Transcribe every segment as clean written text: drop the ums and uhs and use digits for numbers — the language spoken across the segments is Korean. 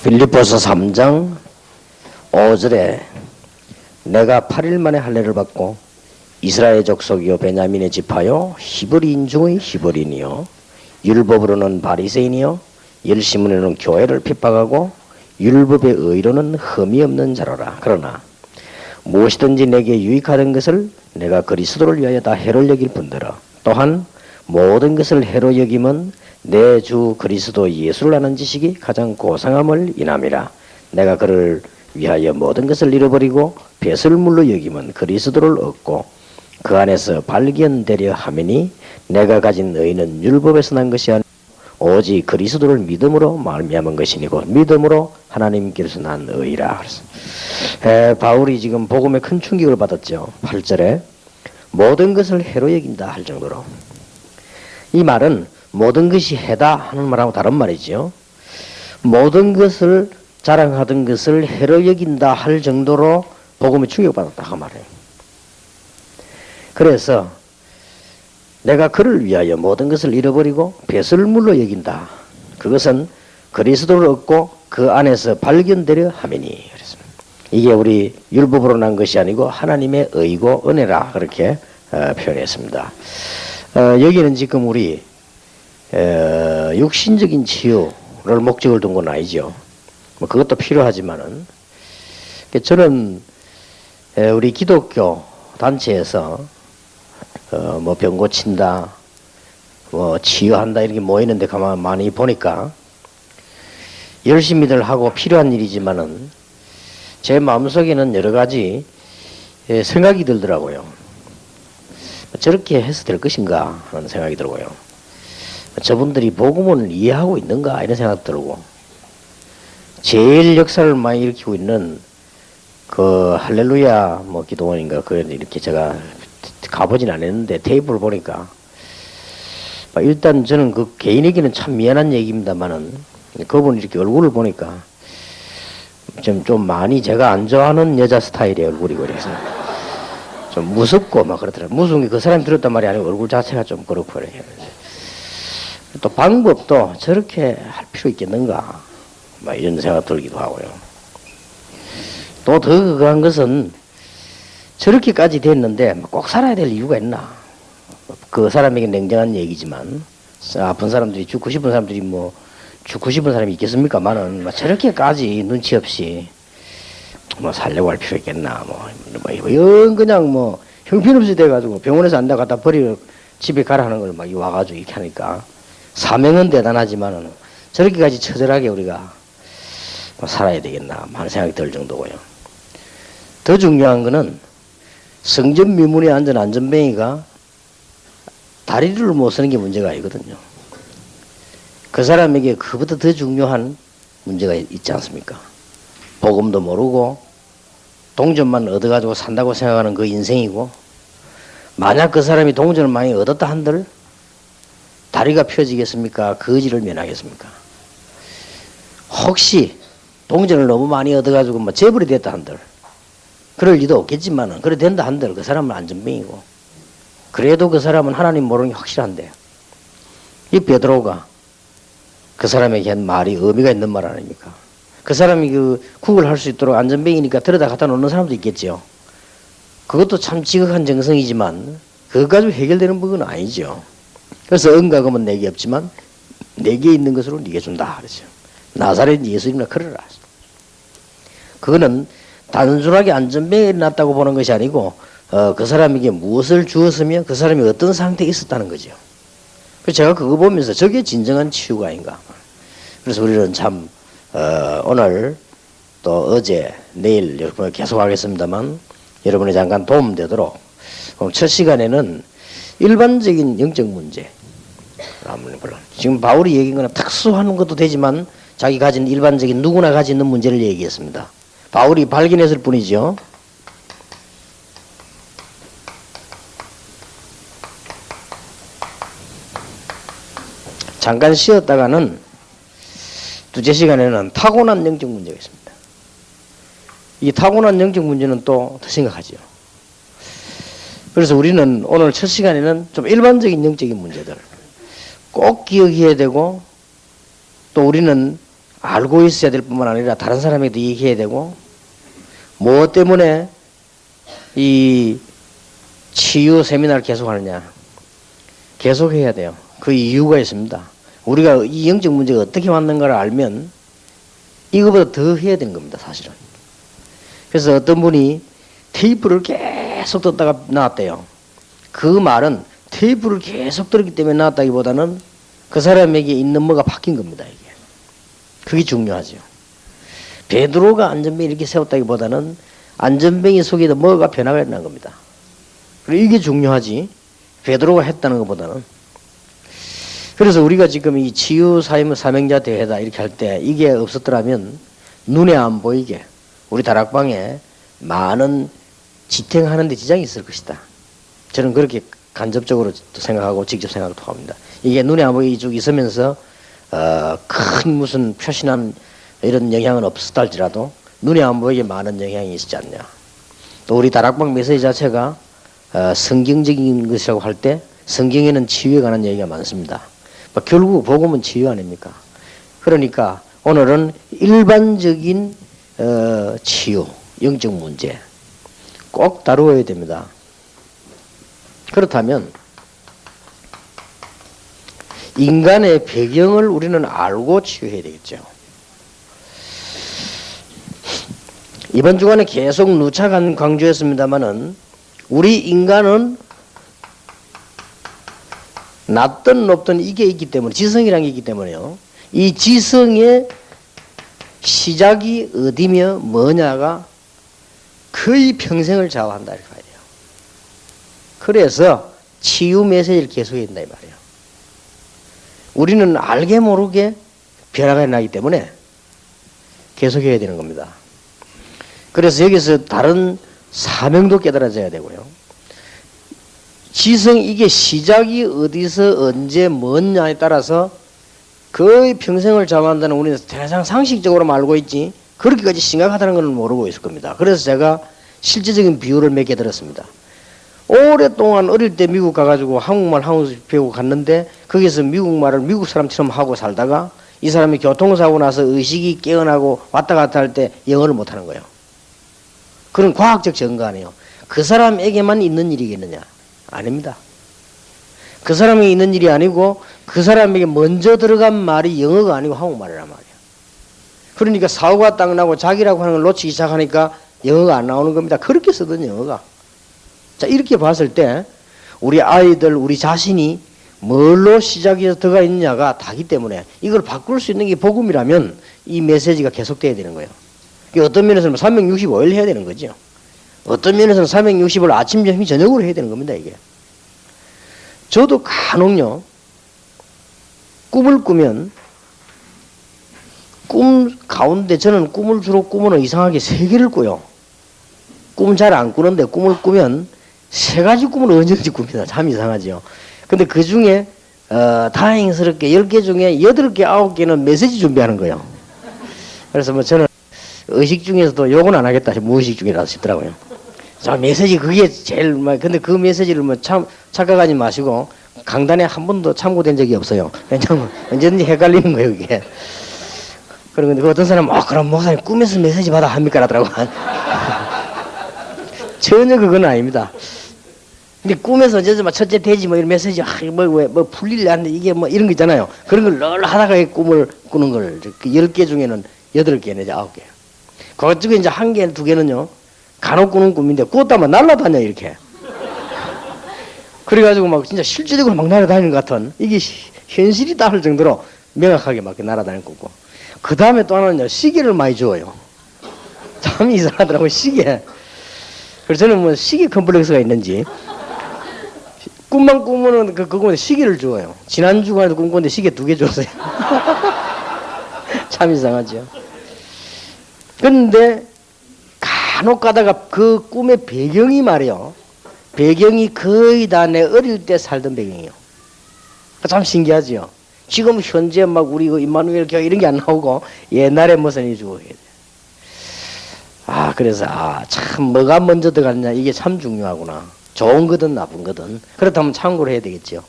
빌립보서 3장 5절에 내가 8일 만에 할례를 받고 이스라엘 족속이요 베냐민의 지파요 히브리인 중의 히브리인이요 율법으로는 바리새인이요 열심으로는 교회를 핍박하고 율법의 의로는 흠이 없는 자로라. 그러나 무엇이든지 내게 유익하던 것을 내가 그리스도를 위하여 다 해로 여길 뿐더러 또한 모든 것을 해로 여김은 내 주 그리스도 예수를 아는 지식이 가장 고상함을 인함이라. 내가 그를 위하여 모든 것을 잃어버리고 배설물로 여김은 그리스도를 얻고 그 안에서 발견되려 함이니 내가 가진 의는 율법에서 난 것이 아니고 오직 그리스도를 믿음으로 말미암은 것이니고 믿음으로 하나님께서 난 의라. 바울이 지금 복음에 큰 충격을 받았죠. 8절에 모든 것을 해로 여긴다 할 정도로. 이 말은 모든 것이 해다 하는 말하고 다른 말이죠. 모든 것을 자랑하던 것을 해로 여긴다 할 정도로 복음에 충격받았다 그 말이에요. 그래서 내가 그를 위하여 모든 것을 잃어버리고 배설물로 여긴다. 그것은 그리스도를 얻고 그 안에서 발견되려 함이니. 그랬습니다. 이게 우리 율법으로 난 것이 아니고 하나님의 의고 은혜라 그렇게 표현했습니다. 여기는 지금 우리 육신적인 치유를 목적을 둔 건 아니죠. 뭐 그것도 필요하지만은 저는 우리 기독교 단체에서 뭐 병 고친다, 뭐 치유한다 이렇게 모이는데 가만 많이 보니까 열심히들 하고 필요한 일이지만은 제 마음속에는 여러 가지 생각이 들더라고요. 저렇게 해서 될 것인가 하는 생각이 들고요. 저분들이 복음을 이해하고 있는가 이런 생각 들고 제일 역사를 많이 일으키고 있는 그 할렐루야 뭐 기도원인가 그 이렇게 제가 가보진 않았는데 테이프를 보니까 일단 저는 그 개인에게는 참 미안한 얘기입니다만은 그분 이렇게 얼굴을 보니까 좀 많이 제가 안 좋아하는 여자 스타일의 얼굴이고 그래서 좀 무섭고 막 그러더라고요. 무서운 게 그 사람이 들었단 말이 아니고 얼굴 자체가 좀 그렇고 그래요. 또 방법도 저렇게 할 필요 있겠는가 막 이런 생각 들기도 하고요. 또 더 그한 것은 저렇게까지 됐는데 꼭 살아야 될 이유가 있나? 그 사람에게 냉정한 얘기지만 아픈 사람들이 죽고 싶은 사람들이 뭐 죽고 싶은 사람이 있겠습니까만은 저렇게까지 눈치 없이 뭐 살려고 할 필요 있겠나? 영 그냥 뭐 형편없이 돼가지고 병원에서 안다 갖다 버리고 집에 가라 하는 걸 막 와가지고 이렇게 하니까 사명은 대단하지만은 저렇게까지 처절하게 우리가 살아야 되겠나 하는 생각이 들 정도고요. 더 중요한 거는 성전 미문에 앉은 안전뱅이가 다리를 못 쓰는 게 문제가 아니거든요. 그 사람에게 그보다 더 중요한 문제가 있지 않습니까? 복음도 모르고 동전만 얻어가지고 산다고 생각하는 그 인생이고 만약 그 사람이 동전을 많이 얻었다 한들 다리가 펴지겠습니까? 거지를 면하겠습니까? 혹시 동전을 너무 많이 얻어가지고 뭐 재벌이 됐다 한들 그럴 리도 없겠지만은 그래 된다 한들 그 사람은 안전병이고 그래도 그 사람은 하나님 모르는 게 확실한데 이 베드로가 그 사람에게 한 말이 의미가 있는 말 아닙니까? 그 사람이 그 구걸 할 수 있도록 안전병이니까 들여다 갖다 놓는 사람도 있겠죠. 그것도 참 지극한 정성이지만 그것 가지고 해결되는 부분은 아니죠. 그래서 은가금은 내게 없지만 내게 있는 것으로 네게 준다 그러죠. 나사렛 예수님이나 그러라. 그거는 단순하게 안전병이 일어났다고 보는 것이 아니고 그 사람에게 무엇을 주었으며 그 사람이 어떤 상태에 있었다는 거죠. 그래서 제가 그거 보면서 저게 진정한 치유가 아닌가. 그래서 우리는 참 오늘 또 어제 내일 여러분 계속 하겠습니다만 여러분이 잠깐 도움되도록 첫 시간에는 일반적인 영적 문제 지금 바울이 얘기한 거는 특수한 것도 되지만 자기 가진 일반적인 누구나 가지고 있는 문제를 얘기했습니다. 바울이 발견했을 뿐이죠. 잠깐 쉬었다가는 두째 시간에는 타고난 영적 문제가 있습니다. 이 타고난 영적 문제는 또 더 심각하죠. 그래서 우리는 오늘 첫 시간에는 좀 일반적인 영적인 문제들 꼭 기억해야 되고 또 우리는 알고 있어야 될 뿐만 아니라 다른 사람에게도 얘기해야 되고, 뭐 때문에 이 치유 세미나를 계속 하느냐. 계속 해야 돼요. 그 이유가 있습니다. 우리가 이 영적 문제가 어떻게 왔는가를 알면 이거보다 더 해야 되는 겁니다, 사실은. 그래서 어떤 분이 테이프를 계속 듣다가 나왔대요. 그 말은 테이프를 계속 들었기 때문에 나왔다기보다는 그 사람에게 있는 뭐가 바뀐 겁니다, 이게. 그게 중요하죠. 베드로가 안전뱅이 이렇게 세웠다기보다는 안전뱅이 속에도 뭐가 변화가 일어난 겁니다. 그리고 이게 중요하지. 베드로가 했다는 것보다는. 그래서 우리가 지금 이 치유 사명자 대회다 이렇게 할 때 이게 없었더라면 눈에 안 보이게 우리 다락방에 많은 지탱하는 데 지장이 있을 것이다. 저는 그렇게 간접적으로 생각하고 직접 생각도 합니다. 이게 눈에 안 보이게 쭉 있으면서 큰 무슨 표신한 이런 영향은 없었다 할지라도 눈에 안 보이게 많은 영향이 있지 않냐. 또 우리 다락방 메시지 자체가 성경적인 것이라고 할 때 성경에는 치유에 관한 얘기가 많습니다. 결국 복음은 치유 아닙니까? 그러니까 오늘은 일반적인 치유, 영적 문제 꼭 다루어야 됩니다. 그렇다면 인간의 배경을 우리는 알고 치유해야 되겠죠. 이번 주간에 계속 누차 강조했습니다마는 우리 인간은 낮든 높든 이게 있기 때문에 지성이라는 게 있기 때문에요. 이 지성의 시작이 어디며 뭐냐가 거의 평생을 좌우한다 이렇게 봐야 돼요. 그래서 치유 메시지를 계속해야 된다 이 말이에요. 우리는 알게 모르게 변화가 나기 때문에 계속해야 되는 겁니다. 그래서 여기서 다른 사명도 깨달아져야 되고요. 지성 이게 시작이 어디서 언제 뭐냐에 따라서 거의 평생을 좌우한다는 우리는 대상 상식적으로만 알고 있지 그렇게까지 심각하다는 건 모르고 있을 겁니다. 그래서 제가 실제적인 비유를 몇 개 들었습니다. 오랫동안 어릴 때 미국 가가지고 한국말 배우고 갔는데 거기서 미국말을 미국 사람처럼 하고 살다가 이 사람이 교통사고 나서 의식이 깨어나고 왔다 갔다 할 때 영어를 못하는 거예요. 그런 과학적 증거 아니에요. 그 사람에게만 있는 일이겠느냐? 아닙니다. 그 사람에게 있는 일이 아니고 그 사람에게 먼저 들어간 말이 영어가 아니고 한국말이란 말이에요. 그러니까 사고가 딱 나고 자기라고 하는 걸 놓치기 시작하니까 영어가 안 나오는 겁니다. 그렇게 쓰던 영어가. 자, 이렇게 봤을 때 우리 아이들, 우리 자신이 뭘로 시작해서 들어가 있느냐가 다기 때문에 이걸 바꿀 수 있는 게 복음이라면 이 메시지가 계속돼야 되는 거예요. 어떤 면에서는 365일 해야 되는 거죠. 어떤 면에서는 360을 아침, 점심, 저녁으로 해야 되는 겁니다, 이게. 저도 간혹요, 꿈을 꾸면, 꿈 가운데 저는 꿈을 주로 꾸면 이상하게 3개를 꿔요. 꿈 잘 안 꾸는데 꿈을 꾸면 3가지 꿈을 언제든지 꿉니다. 참 이상하죠. 근데 그 중에, 다행스럽게 10개 중에 8개, 9개는 메시지 준비하는 거예요. 그래서 뭐 저는 의식 중에서도 욕은 안 하겠다. 무의식 중이라서 싶더라고요. 자, 메시지 그게 제일, 근데 그 메시지를 뭐 착각하지 마시고 강단에 한 번도 참고된 적이 없어요. 왜냐면 언제든지 헷갈리는 거예요, 이게. 그런데 그 어떤 사람은, 그럼 목사님 꿈에서 메시지 받아 합니까? 라더라고. 전혀 그건 아닙니다. 근데 꿈에서 어제서 첫째 돼지 뭐 이런 메시지, 뭐 풀릴래 하는데 이게 뭐 이런 거 있잖아요. 그런 걸 늘 하다가 꿈을 꾸는 걸, 그 10개 중에는 8개 내지 9개. 그중에 이제 1개, 2개는요, 간혹 꾸는 꿈인데, 꾸었다면 날아다녀, 이렇게. 그래가지고 막 진짜 실질적으로 막 날아다니는 것 같은, 이게 현실이다 할 정도로 명확하게 막 날아다니는 거고. 그 다음에 또 하나는요, 시계를 많이 주어요. 참 이상하더라고요, 시계. 그래서 저는 뭐 시계 컴플렉스가 있는지, 꿈만 꾸면은 그거는 시계를 주어요. 지난 주간에도 꿈 꿨는데 시계 2개 줬어요. 참 이상하죠. 그런데 간혹 가다가 그 꿈의 배경이 말이요. 배경이 거의 다 내 어릴 때 살던 배경이에요. 참 신기하죠. 지금 현재 막 우리 임마누엘 교회 이런 게 안 나오고 옛날에 무슨 일이 주고 해야 돼. 그래서 참 뭐가 먼저 들어갔냐 이게 참 중요하구나. 좋은 거든 나쁜 거든. 그렇다면 참고를 해야 되겠죠.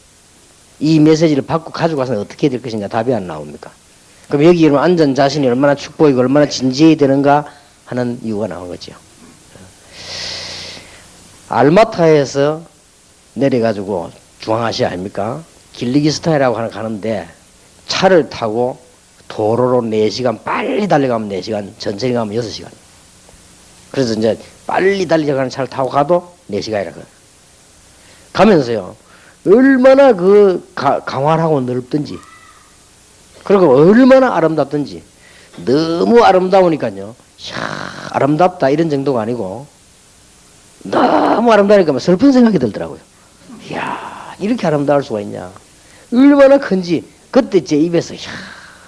이 메시지를 받고 가지고 가서는 어떻게 될 것인가 답이 안 나옵니까? 그럼 여기 이런 앉은 자신이 얼마나 축복이고 얼마나 진지해야 되는가 하는 이유가 나온 거죠. 알마타에서 내려가지고 중앙아시아 아닙니까? 길리기스탄이라고 하는 가는데 차를 타고 도로로 4시간 빨리 달려가면 4시간, 천천히 가면 6시간. 그래서 이제 빨리 달려가는 차를 타고 가도 4시간이라고. 가면서요, 얼마나 그 강활하고 넓든지, 그리고 얼마나 아름답든지, 너무 아름다우니까요, 이야, 아름답다 이런 정도가 아니고, 너무 아름다우니까 슬픈 생각이 들더라고요. 이야, 이렇게 아름다울 수가 있냐. 얼마나 큰지, 그때 제 입에서, 이야,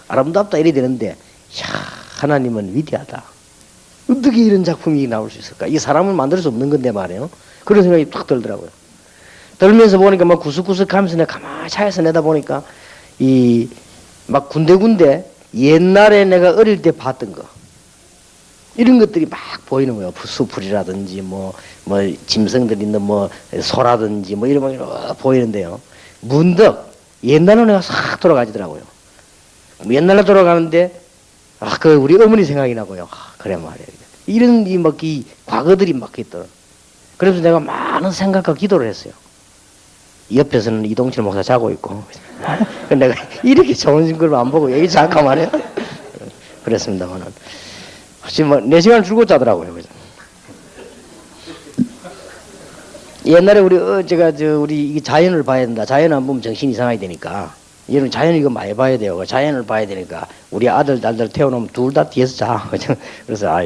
아름답다 이래 되는데, 이야, 하나님은 위대하다. 어떻게 이런 작품이 나올 수 있을까? 이 사람은 만들 수 없는 건데 말이에요. 그런 생각이 탁 들더라고요. 들면서 보니까 막 구석구석 하면서 내가 가만히 차에서 내다보니까 이 막 군데군데 옛날에 내가 어릴 때 봤던 거 이런 것들이 막 보이는 거예요. 수풀이라든지 뭐 짐승들 있는 뭐 소라든지 뭐 이런 거 보이는데요. 문득 옛날로 내가 싹 돌아가지더라고요. 옛날로 돌아가는데 그 우리 어머니 생각이 나고요. 그래 말이에요. 이런 이 과거들이 막 있더라고요. 그래서 내가 많은 생각과 기도를 했어요. 옆에서는 이동철 목사 자고 있고 내가 이렇게 좋은 걸 안 보고 여기 잠깐 말이에요. 그랬습니다만은 지금 4시간 줄곧 자더라고요. 옛날에 우리 자연을 봐야 된다. 자연 안 보면 정신 이상하게 되니까. 여러분 자연 이거 많이 봐야 돼요. 자연을 봐야 되니까 우리 아들 딸들 태워놓으면 둘 다 뒤에서 자. 그래서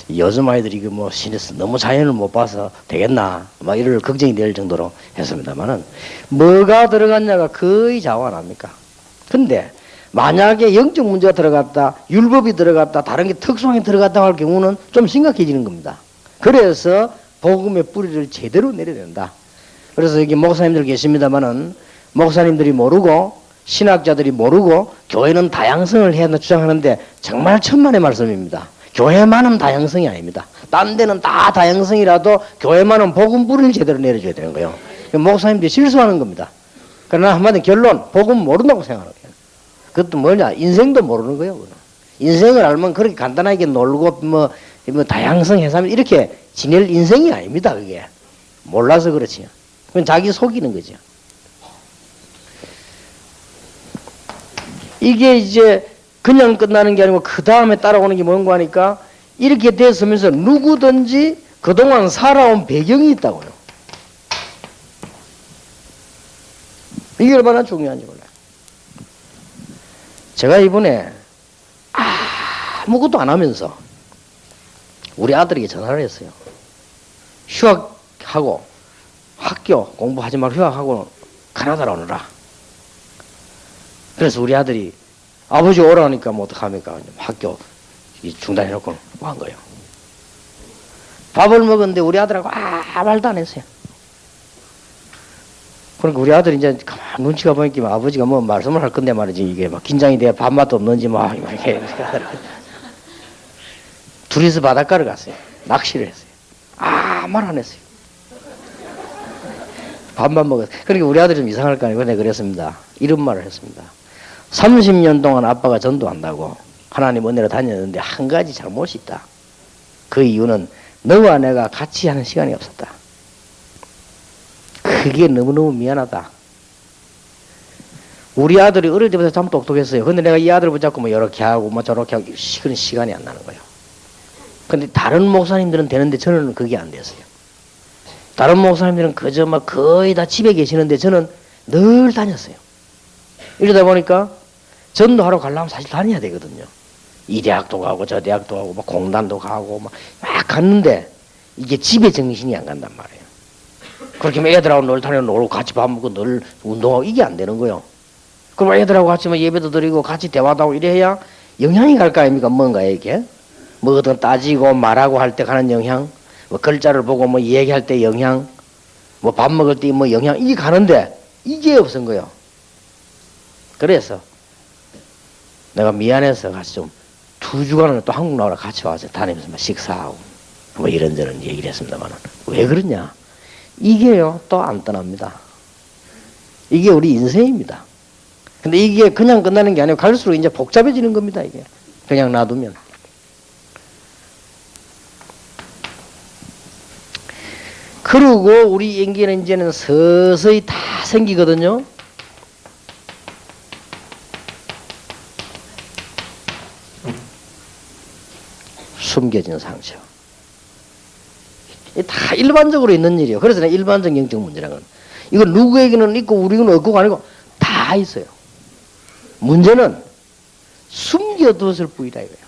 요즘 아이들이 이거 뭐 너무 자연을 못 봐서 되겠나 막 이럴 걱정이 될 정도로 했습니다만은 뭐가 들어갔냐가 거의 좌우 안 합니까? 근데 만약에 영적 문제가 들어갔다, 율법이 들어갔다, 다른 게 특수성이 들어갔다 할 경우는 좀 심각해지는 겁니다. 그래서 복음의 뿌리를 제대로 내려야 된다. 그래서 여기 목사님들 계십니다만은 목사님들이 모르고 신학자들이 모르고 교회는 다양성을 해야 한다 주장하는데 정말 천만의 말씀입니다. 교회만은 다양성이 아닙니다. 딴 데는 다 다양성이라도 교회만은 복음 뿌리를 제대로 내려줘야 되는 거예요. 목사님들이 실수하는 겁니다. 그러나 한마디로 결론, 복음 모른다고 생각하는 거예요. 그것도 뭐냐, 인생도 모르는 거예요. 그건. 인생을 알면 그렇게 간단하게 놀고 뭐 다양성 해서 이렇게 지낼 인생이 아닙니다. 그게 몰라서 그렇지. 그건 자기 속이는 거죠. 이게 이제 그냥 끝나는 게 아니고 그 다음에 따라오는 게 뭔가 하니까 이렇게 됐으면서 누구든지 그동안 살아온 배경이 있다고요. 이게 얼마나 중요한지 몰라요. 제가 이번에 아무것도 안 하면서 우리 아들에게 전화를 했어요. 휴학하고 학교 공부하지 말고 휴학하고 캐나다로 오느라. 그래서 우리 아들이 아버지 오라니까 뭐 어떡합니까? 학교 중단해놓고 한 거예요. 밥을 먹었는데 우리 아들하고 아무 말도 안 했어요. 그러니까 우리 아들이 이제 가만 눈치가 보니까 아버지가 뭐 말씀을 할 건데 말이지 이게 막 긴장이 돼 밥맛도 없는지 막 이렇게 둘이서 바닷가를 갔어요. 낚시를 했어요. 아무 말 안 했어요. 밥만 먹었어요. 그러니까 우리 아들이 좀 이상할 거 아니고 내가 그랬습니다. 이런 말을 했습니다. 30년 동안 아빠가 전도한다고 하나님 은혜로 다녔는데 한 가지 잘못이 있다. 그 이유는 너와 내가 같이 하는 시간이 없었다. 그게 너무너무 미안하다. 우리 아들이 어릴 때부터 참 똑똑했어요. 근데 내가 이 아들을 붙잡고 뭐 이렇게 하고 뭐 저렇게 하고 그런 시간이 안 나는 거예요. 근데 다른 목사님들은 되는데 저는 그게 안 됐어요. 다른 목사님들은 그저 막 거의 다 집에 계시는데 저는 늘 다녔어요. 이러다 보니까 전도하러 가려면 사실 다녀야 되거든요. 이 대학도 가고 저 대학도 가고 막 공단도 가고 막 갔는데 이게 집에 정신이 안 간단 말이에요. 그렇게 애들하고 놀타며 놀고 같이 밥 먹고 늘 운동하고 이게 안 되는 거예요. 그럼 애들하고 같이 뭐 예배도 드리고 같이 대화도 하고 이래야 영향이 갈 거 아닙니까? 뭔가에 이게 뭐든 따지고 말하고 할 때 가는 영향, 뭐 글자를 보고 뭐 얘기할 때 영향, 뭐 밥 먹을 때 뭐 영향 이게 가는데 이게 없은 거예요. 그래서 내가 미안해서 같이 좀 2주간을 또 한국 나오라 같이 와서 다니면서 막 식사하고 뭐 이런저런 얘기를 했습니다만 왜 그러냐? 이게요 또 안 떠납니다. 이게 우리 인생입니다. 근데 이게 그냥 끝나는 게 아니고 갈수록 이제 복잡해지는 겁니다, 이게. 그냥 놔두면. 그리고 우리 인기는 이제는 서서히 다 생기거든요. 숨겨진 상처. 다 일반적으로 있는 일이에요. 그래서 내가 일반적 영적 문제라는 건. 이거 누구에게는 있고 우리는 없고가 아니고 다 있어요. 문제는 숨겨두었을 뿐이다 이거예요.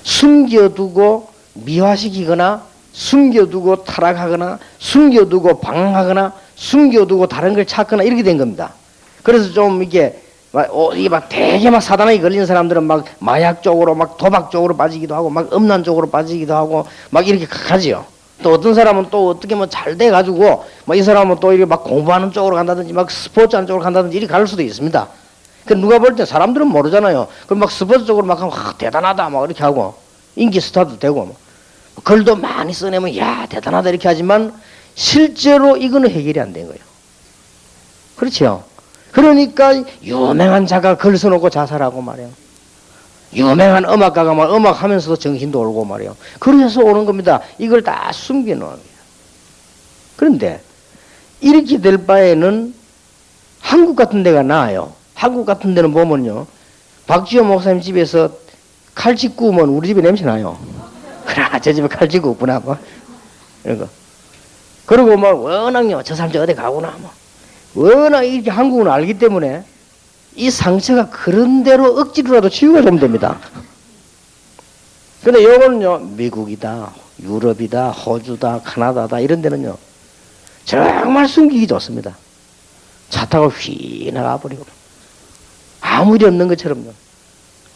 숨겨두고 미화시키거나 숨겨두고 타락하거나 숨겨두고 방황하거나 숨겨두고 다른 걸 찾거나 이렇게 된 겁니다. 그래서 좀 이게 막 되게 막 사단에 걸린 사람들은 막 마약 쪽으로 막 도박 쪽으로 빠지기도 하고 막 음란 쪽으로 빠지기도 하고 막 이렇게 가지요. 또 어떤 사람은 또 어떻게 뭐 잘 돼가지고 막 이 사람은 또 이렇게 막 공부하는 쪽으로 간다든지 막 스포츠 하는 쪽으로 간다든지 이렇게 갈 수도 있습니다. 그 누가 볼 때 사람들은 모르잖아요. 그럼 막 스포츠 쪽으로 막 하면 대단하다 막 이렇게 하고 인기 스타도 되고 뭐. 글도 많이 써내면 야 대단하다 이렇게 하지만 실제로 이거는 해결이 안 된 거예요. 그렇죠. 그러니까 유명한 작가 글 써놓고 자살하고 말이에요. 유명한 음악가가 막 음악하면서도 정신도 오르고 말이에요. 그래서 오는 겁니다. 이걸 다 숨겨놓은 겁니다. 그런데 이렇게 될 바에는 한국 같은 데가 나아요. 한국 같은 데는 보면요. 박지호 목사님 집에서 칼집 구우면 우리 집에 냄새 나요. 그래, 저 집에 칼집 구웠구나, 뭐. 이런 거. 그리고 뭐, 워낙요, 저 사람 저 어디 가구나, 뭐. 워낙 이렇게 한국은 알기 때문에 이 상처가 그런 대로 억지로라도 치유가 좀 됩니다. 근데 요거는요, 미국이다, 유럽이다, 호주다, 카나다다, 이런 데는요, 정말 숨기기 좋습니다. 차 타고 휘 나가버리고. 아무 일 없는 것처럼요.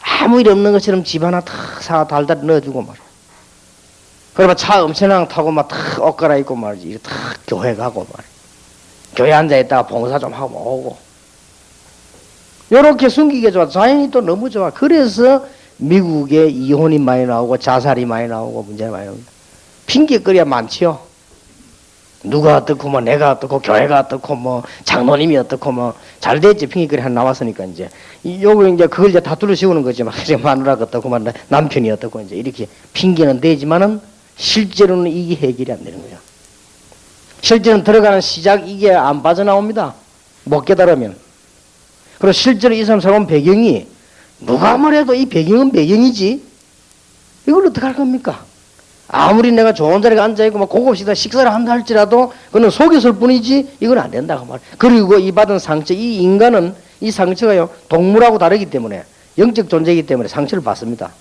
아무 일 없는 것처럼 집 하나 탁 사가 달달 넣어주고 말이야. 그러면 차 엄청나게 타고 막 탁 옷 갈아입고 말이지. 탁 교회 가고 말이야. 교회 앉아있다가 봉사 좀 하고 오고. 요렇게 숨기게 좋아. 자연이 또 너무 좋아. 그래서 미국에 이혼이 많이 나오고 자살이 많이 나오고 문제가 많이 나옵니다. 핑계거리가 많지요. 누가 어떻고 뭐 내가 어떻고 교회가 어떻고 뭐 장로님이 어떻고 뭐 잘 됐지 핑계거리 하나 나왔으니까 이제 요거 이제 그걸 이제 다 둘러씌우는 거지. 막 마누라가 어떻고 막 남편이 어떻고 이제 이렇게 핑계는 되지만은 실제로는 이게 해결이 안 되는 거예요. 실제로는 들어가는 시작 이게 안 빠져나옵니다. 못 깨달으면. 그리고 실제로 이 사람 살아온 배경이 누가 뭐래도 이 배경은 배경이지. 이걸 어떻게 할 겁니까? 아무리 내가 좋은 자리에 앉아있고 막 고급식당 식사를 한다 할지라도 그는 속였을 뿐이지 이건 안 된다고 말. 그리고 이 받은 상처, 이 인간은 이 상처가요 동물하고 다르기 때문에 영적 존재이기 때문에 상처를 받습니다.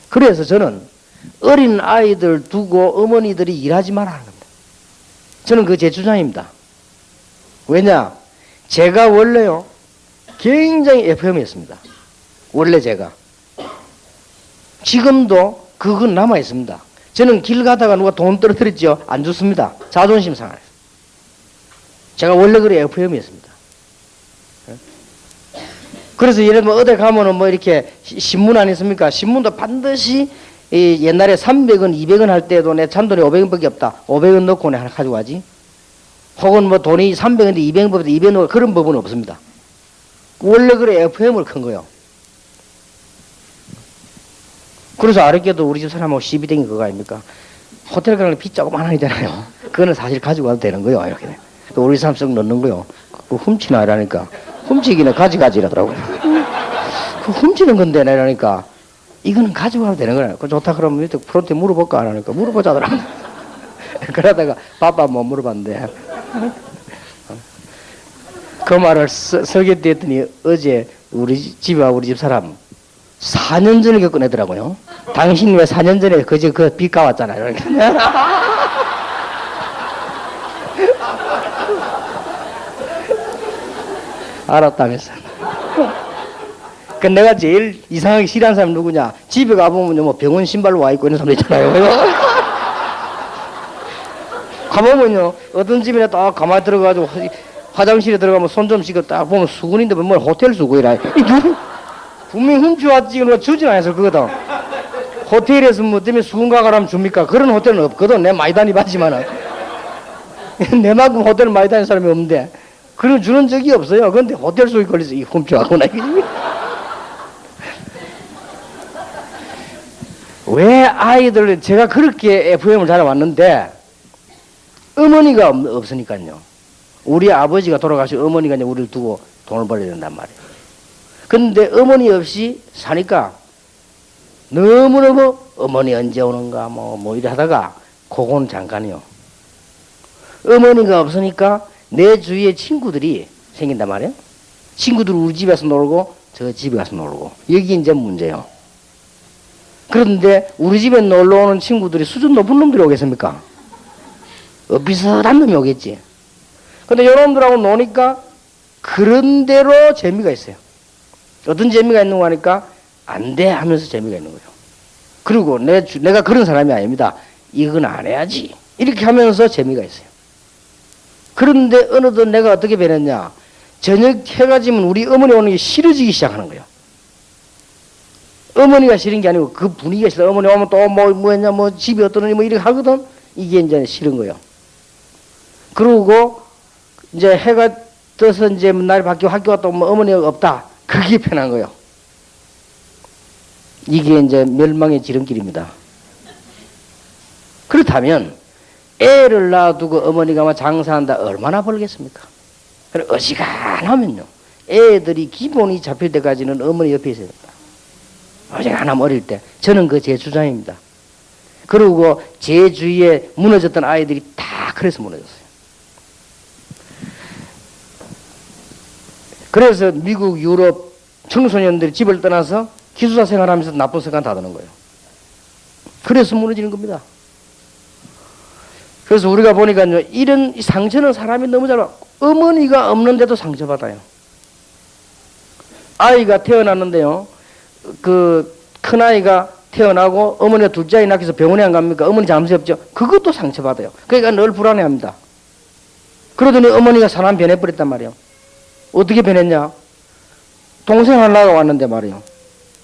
그래서 저는 어린 아이들 두고 어머니들이 일하지 말라 하는 겁니다. 저는 그 제 주장입니다. 왜냐? 제가 원래요 굉장히 FM이었습니다. 원래 제가. 지금도 그건 남아 있습니다. 저는 길 가다가 누가 돈 떨어뜨렸죠? 안 좋습니다. 자존심 상해요. 제가 원래 그래 FM이었습니다. 그래서 예를 들면 어디 가면은 뭐 이렇게 신문 아니습니까? 신문도 반드시 옛날에 300원, 200원 할 때도 내 잔돈이 500원밖에 없다. 500원 넣고 내가 하나 가져가지. 혹은 뭐 돈이 300원인데 200원보다 200원 넣고 그런 법은 없습니다. 원래 그래 FM을 큰 거요. 그래서 아랫게도 우리 집 사람하고 시비댕이 그거 아닙니까? 호텔 가는 비 조그만 하잖아요. 그거는 사실 가지고 와도 되는 거요. 이렇게. 또 우리 사람 썩 넣는 거요. 그거 훔치나 이라니까. 훔치기는 가지가지라더라고요. 그 훔치는 건데 이러니까 이거는 가지고 와도 되는 거야. 그 좋다 그러면 프로한테 물어볼까 안 하니까 물어보자더라고요. 그러다가 바빠 못 물어봤는데 그 말을 설계 때 했더니 어제 우리 집에 우리 집 사람 4년 전에 겪어내더라고요. 당신 왜 4년 전에 그저 그 빚 까왔잖아요. 알았다면서. 그 내가 제일 이상하게 싫어하는 사람이 누구냐? 집에 가보면 뭐 병원 신발로 와 있고 이런 사람 있잖아요. 가보면요, 어떤 집이나 딱 가만히 들어가지고 화장실에 들어가면 손 좀 씻고 딱 보면 수건인데 뭐 호텔 수건이라. 분명히 훔쳐왔지, 이거 주진 않아서 그거다. 호텔에서 뭐 때문에 수건 가가라면 줍니까? 그런 호텔은 없거든. 내가 많이 다니봤지만은. 내만큼 호텔을 많이 다니는 사람이 없는데. 그런 주는 적이 없어요. 그런데 호텔 속에 걸려서 이 훔쳐가거나. 왜 아이들, 제가 그렇게 FM을 살아왔는데, 어머니가 없으니까요. 우리 아버지가 돌아가시고 어머니가 이제 우리를 두고 돈을 벌어야 된단 말이에요. 근데 어머니 없이 사니까 너무너무 어머니 언제 오는가 뭐 이래 하다가 그건 잠깐이요. 어머니가 없으니까 내 주위에 친구들이 생긴단 말이에요. 친구들 우리 집에서 놀고 저 집에 가서 놀고 여기 이제 문제요. 그런데 우리 집에 놀러 오는 친구들이 수준 높은 놈들이 오겠습니까? 비슷한 놈이 오겠지. 근데 이런 놈들하고 노니까 그런 대로 재미가 있어요. 어떤 재미가 있는 거 하니까 안 돼 하면서 재미가 있는 거예요. 그리고 내가 그런 사람이 아닙니다. 이건 안 해야지. 이렇게 하면서 재미가 있어요. 그런데 어느덧 내가 어떻게 변했냐. 저녁 해가 지면 우리 어머니 오는 게 싫어지기 시작하는 거예요. 어머니가 싫은 게 아니고 그 분위기가 싫어. 어머니 오면 또 뭐 했냐, 뭐 집이 어떠느니 뭐 이렇게 하거든. 이게 이제 싫은 거예요. 그러고 이제 해가 떠서 이제 날이 바뀌고 학교 갔다 오면 어머니가 없다. 그게 편한 거예요. 이게 이제 멸망의 지름길입니다. 그렇다면 애를 낳아두고 어머니가 막 장사한다 얼마나 벌겠습니까? 그래 어지간하면요. 애들이 기본이 잡힐 때까지는 어머니 옆에 있어야 된다. 어지간하면 어릴 때. 저는 그 제 주장입니다. 그리고 제 주위에 무너졌던 아이들이 다 그래서 무너졌어요. 그래서 미국, 유럽 청소년들이 집을 떠나서 기숙사 생활하면서 나쁜 습관 다 드는 거예요. 그래서 무너지는 겁니다. 그래서 우리가 보니까요, 이런 상처는 사람이 너무 잘 받고, 어머니가 없는데도 상처받아요. 아이가 태어났는데요, 그 큰아이가 태어나고 어머니가 둘째 아이 낳기 위해서 병원에 안 갑니까? 어머니 잠시 없죠? 그것도 상처받아요. 그러니까 늘 불안해합니다. 그러더니 어머니가 사람 변해버렸단 말이에요. 어떻게 변했냐? 동생 하나가 왔는데 말이에요.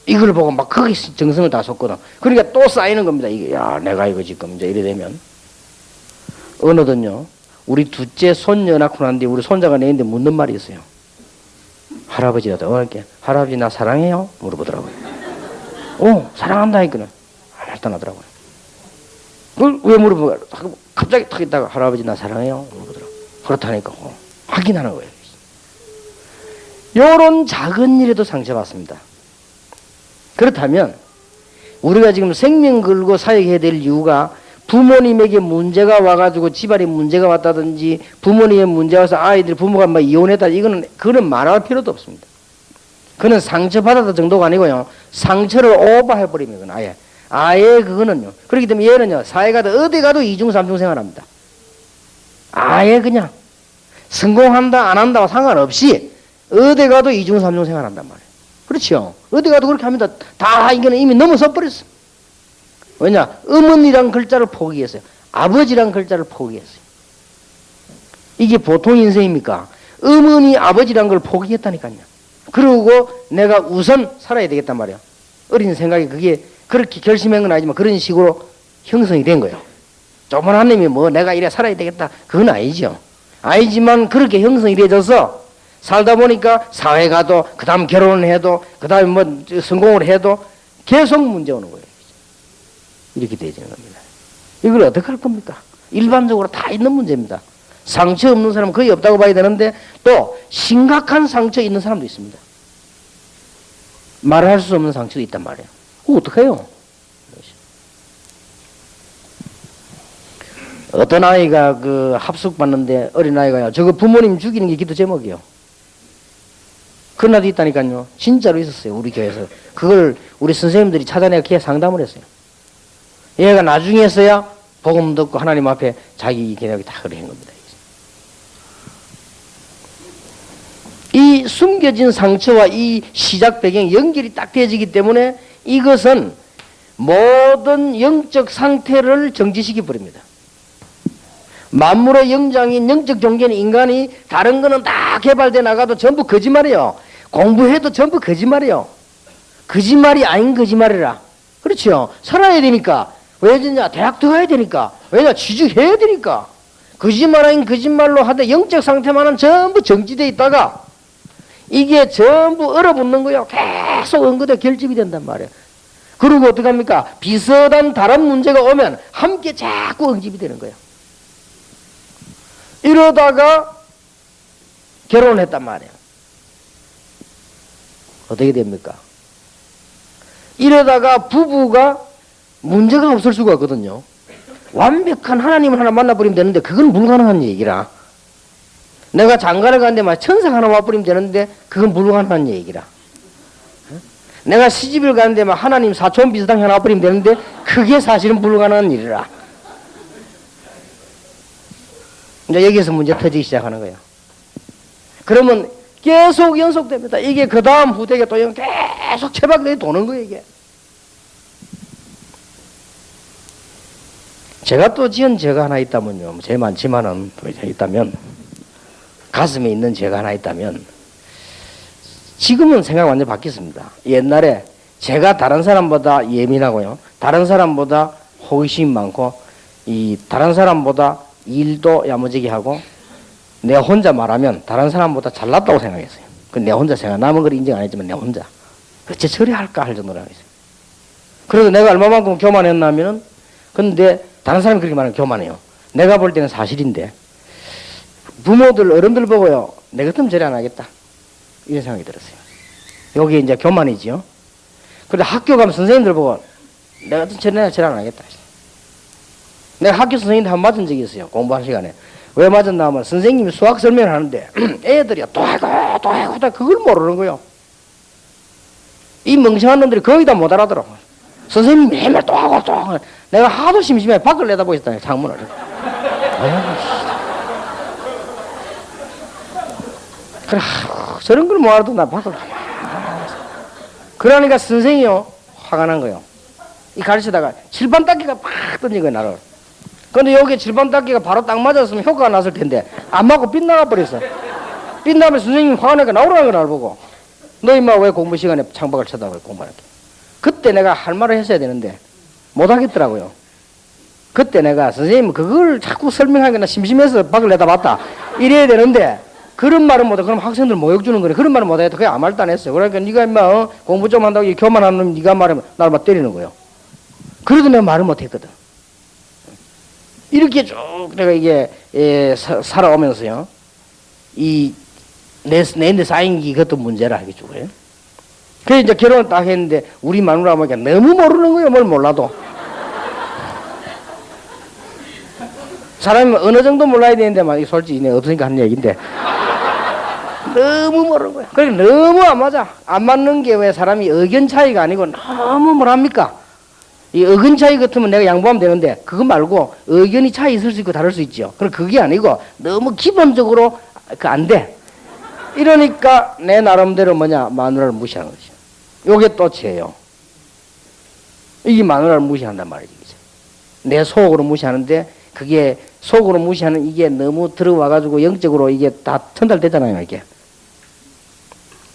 이걸 보고 막 거기 정성을 다 쏟거든. 그러니까 또 쌓이는 겁니다. 이게, 야, 내가 이거 지금 이제 이래 되면. 어느덧요, 우리 둘째 손녀 낳고 난 뒤에 우리 손자가 내는데 묻는 말이 있어요. 할아버지라도 어렵게, 할아버지 나 사랑해요? 물어보더라고요. 사랑한다 했거든. 일단 하더라고요. 그걸 왜 물어보고, 갑자기 탁 있다가 할아버지 나 사랑해요? 물어보더라고요. 그렇다니까, 확인하는 거예요. 요런 작은 일에도 상처받습니다. 그렇다면 우리가 지금 생명 걸고 사역해야 될 이유가 부모님에게 문제가 와가지고 집안에 문제가 왔다든지 부모님의 문제가 와서 아이들 부모가 막 이혼했다, 그거는 말할 필요도 없습니다. 그는 상처받았다 정도가 아니고요, 상처를 오버해버리면 아예 그거는요. 그렇기 때문에 얘는요, 사회 가도 어디 가도 이중 삼중 생활합니다. 아예 그냥 성공한다 안 한다와 상관없이 어디 가도 이중 삼중 생활한단 말이에요. 그렇죠? 어디 가도 그렇게 합니다. 다 이거는 이미 넘어서 버렸어. 왜냐? 어머니란 글자를 포기했어요. 아버지란 글자를 포기했어요. 이게 보통 인생입니까? 어머니, 아버지란 걸 포기했다니까요. 그러고 내가 우선 살아야 되겠단 말이에요. 어린 생각이 그게 그렇게 결심한 건 아니지만 그런 식으로 형성이 된 거예요. 조만한 놈이 뭐 내가 이래 살아야 되겠다, 그건 아니죠. 아니지만 그렇게 형성이 돼져서 살다 보니까 사회 가도, 그 다음 결혼을 해도, 그 다음에 뭐 성공을 해도 계속 문제 오는 거예요. 이렇게 되어지는 겁니다. 이걸 어떻게 할 겁니까? 일반적으로 다 있는 문제입니다. 상처 없는 사람은 거의 없다고 봐야 되는데 또 심각한 상처 있는 사람도 있습니다. 말할 수 없는 상처도 있단 말이에요. 그거 어떡해요? 어떤 아이가 그 합숙 받는데 어린아이가요, 저거 부모님 죽이는 게 기도 제목이요. 그런 아이도 있다니까요. 진짜로 있었어요. 우리 교회에서. 그걸 우리 선생님들이 찾아내가 걔 상담을 했어요. 얘가 나중에서야 복음 듣고 하나님 앞에 자기 개념이 다 그래 한 겁니다. 이 숨겨진 상처와 이 시작 배경이 연결이 딱 되어지기 때문에 이것은 모든 영적 상태를 정지시켜 버립니다. 만물의 영장인 영적 종교는 인간이 다른 거는 다 개발돼 나가도 전부 거짓말이에요. 공부해도 전부 거짓말이에요. 거짓말이 아닌 거짓말이라. 그렇죠. 살아야 되니까. 왜 되냐? 대학 들어가야 되니까. 왜냐? 취직해야 되니까. 거짓말 아닌 거짓말로 하되 영적 상태만은 전부 정지되어 있다가 이게 전부 얼어붙는 거예요. 계속 언급돼 결집이 된단 말이에요. 그리고 어떻게 합니까? 비슷한 다른 문제가 오면 함께 자꾸 응집이 되는 거예요. 이러다가 결혼을 했단 말이에요. 어떻게 됩니까? 이러다가 부부가 문제가 없을 수가 없거든요. 완벽한 하나님을 하나 만나버리면 되는데 그건 불가능한 얘기라. 내가 장가를 가는데 막 천사가 하나 와버리면 되는데 그건 불가능한 얘기라. 내가 시집을 가는데 막 하나님 사촌 비슷한 게 하나 와버리면 되는데 그게 사실은 불가능한 일이라. 이제 여기서 문제 터지기 시작하는 거예요. 그러면 계속 연속됩니다. 이게 그 다음 후대가 또 계속 채박들이 도는 거예요, 이게. 제가 또 지은 죄가 하나 있다면요. 죄 많지만은 또 있다면, 가슴에 있는 죄가 하나 있다면, 지금은 생각 완전 바뀌었습니다. 옛날에 제가 다른 사람보다 예민하고요. 다른 사람보다 호기심이 많고, 다른 사람보다 일도 야무지게 하고, 내가 혼자 말하면 다른 사람보다 잘났다고 생각했어요. 내 혼자 생각, 남은 걸 인정 안 했지만 내 혼자. 어째 저리 할까 할 정도로 하겠어요. 그래도 내가 얼마만큼 교만했냐면은, 근데 다른 사람이 그렇게 말하면 교만해요. 내가 볼 때는 사실인데, 부모들, 어른들 보고요, 내 같으면 저리 안 하겠다. 이런 생각이 들었어요. 여기 이제 교만이지요. 그런데 학교 가면 선생님들 보고, 내가 같으면 저리 안 하겠다. 내가 학교 선생님한테 한 번 맞은 적이 있어요. 공부하는 시간에. 왜 맞았나 하면 선생님이 수학 설명을 하는데 애들이 또 하고 그걸 모르는 거요. 이 멍청한 놈들이 거의 다 못 알아들어. 선생님이 맨날 또 하고 내가 하도 심심해 밖을 내다보고 있었다. 창문을. 그래, 저런 걸 못 알아도 나 밖을. 그러니까 선생이요 화가 난 거요. 이 가르치다가 칠판 닦기가 팍 던진 거야 나를. 근데 여기 칠판 닦기가 바로 딱 맞았으면 효과가 났을 텐데 안 맞고 빗나가 버렸어. 빗나면 선생님이 화가 나니까 나오라는 걸 나를 보고 너 임마 왜 공부 시간에 창밖을 쳐다보고 공부할게. 그때 내가 할 말을 했어야 되는데 못 하겠더라고요. 그때 내가 선생님 그걸 자꾸 설명하기나 심심해서 밖을 내다봤다 이래야 되는데 그런 말은 못해. 그럼 학생들 모욕 주는 거네. 그런 말은 못해. 그게 아무 말도 안 했어요. 그러니까 네가 임마 공부 좀 한다고 교만하는 놈 네가 말하면 나를 막 때리는 거예요. 그래도 내가 말을 못했거든. 이렇게 쭉 내가 이게 살아오면서요. 내 쌓인 게 그것도 문제라 하겠죠. 그래요? 그래서 이제 결혼을 딱 했는데 우리 마누라 보니까 너무 모르는 거예요. 뭘 몰라도. 사람이 어느 정도 몰라야 되는데 막 솔직히 내가 없으니까 하는 얘기인데 너무 모르는 거야. 그러니까 너무 안 맞아. 안 맞는 게 왜 사람이 의견 차이가 아니고 너무 뭐랍니까? 이 의견 차이 같으면 내가 양보하면 되는데 그거 말고 의견이 차이 있을 수 있고 다를 수 있죠. 그럼 그게 아니고 너무 기본적으로 안 돼. 이러니까 내 나름대로 마누라를 무시하는 거지. 요게 또 죄예요. 이게 마누라를 무시한단 말이지. 내 속으로 무시하는데 그게 속으로 무시하는 이게 너무 들어와가지고 영적으로 이게 다 전달되잖아요. 이게.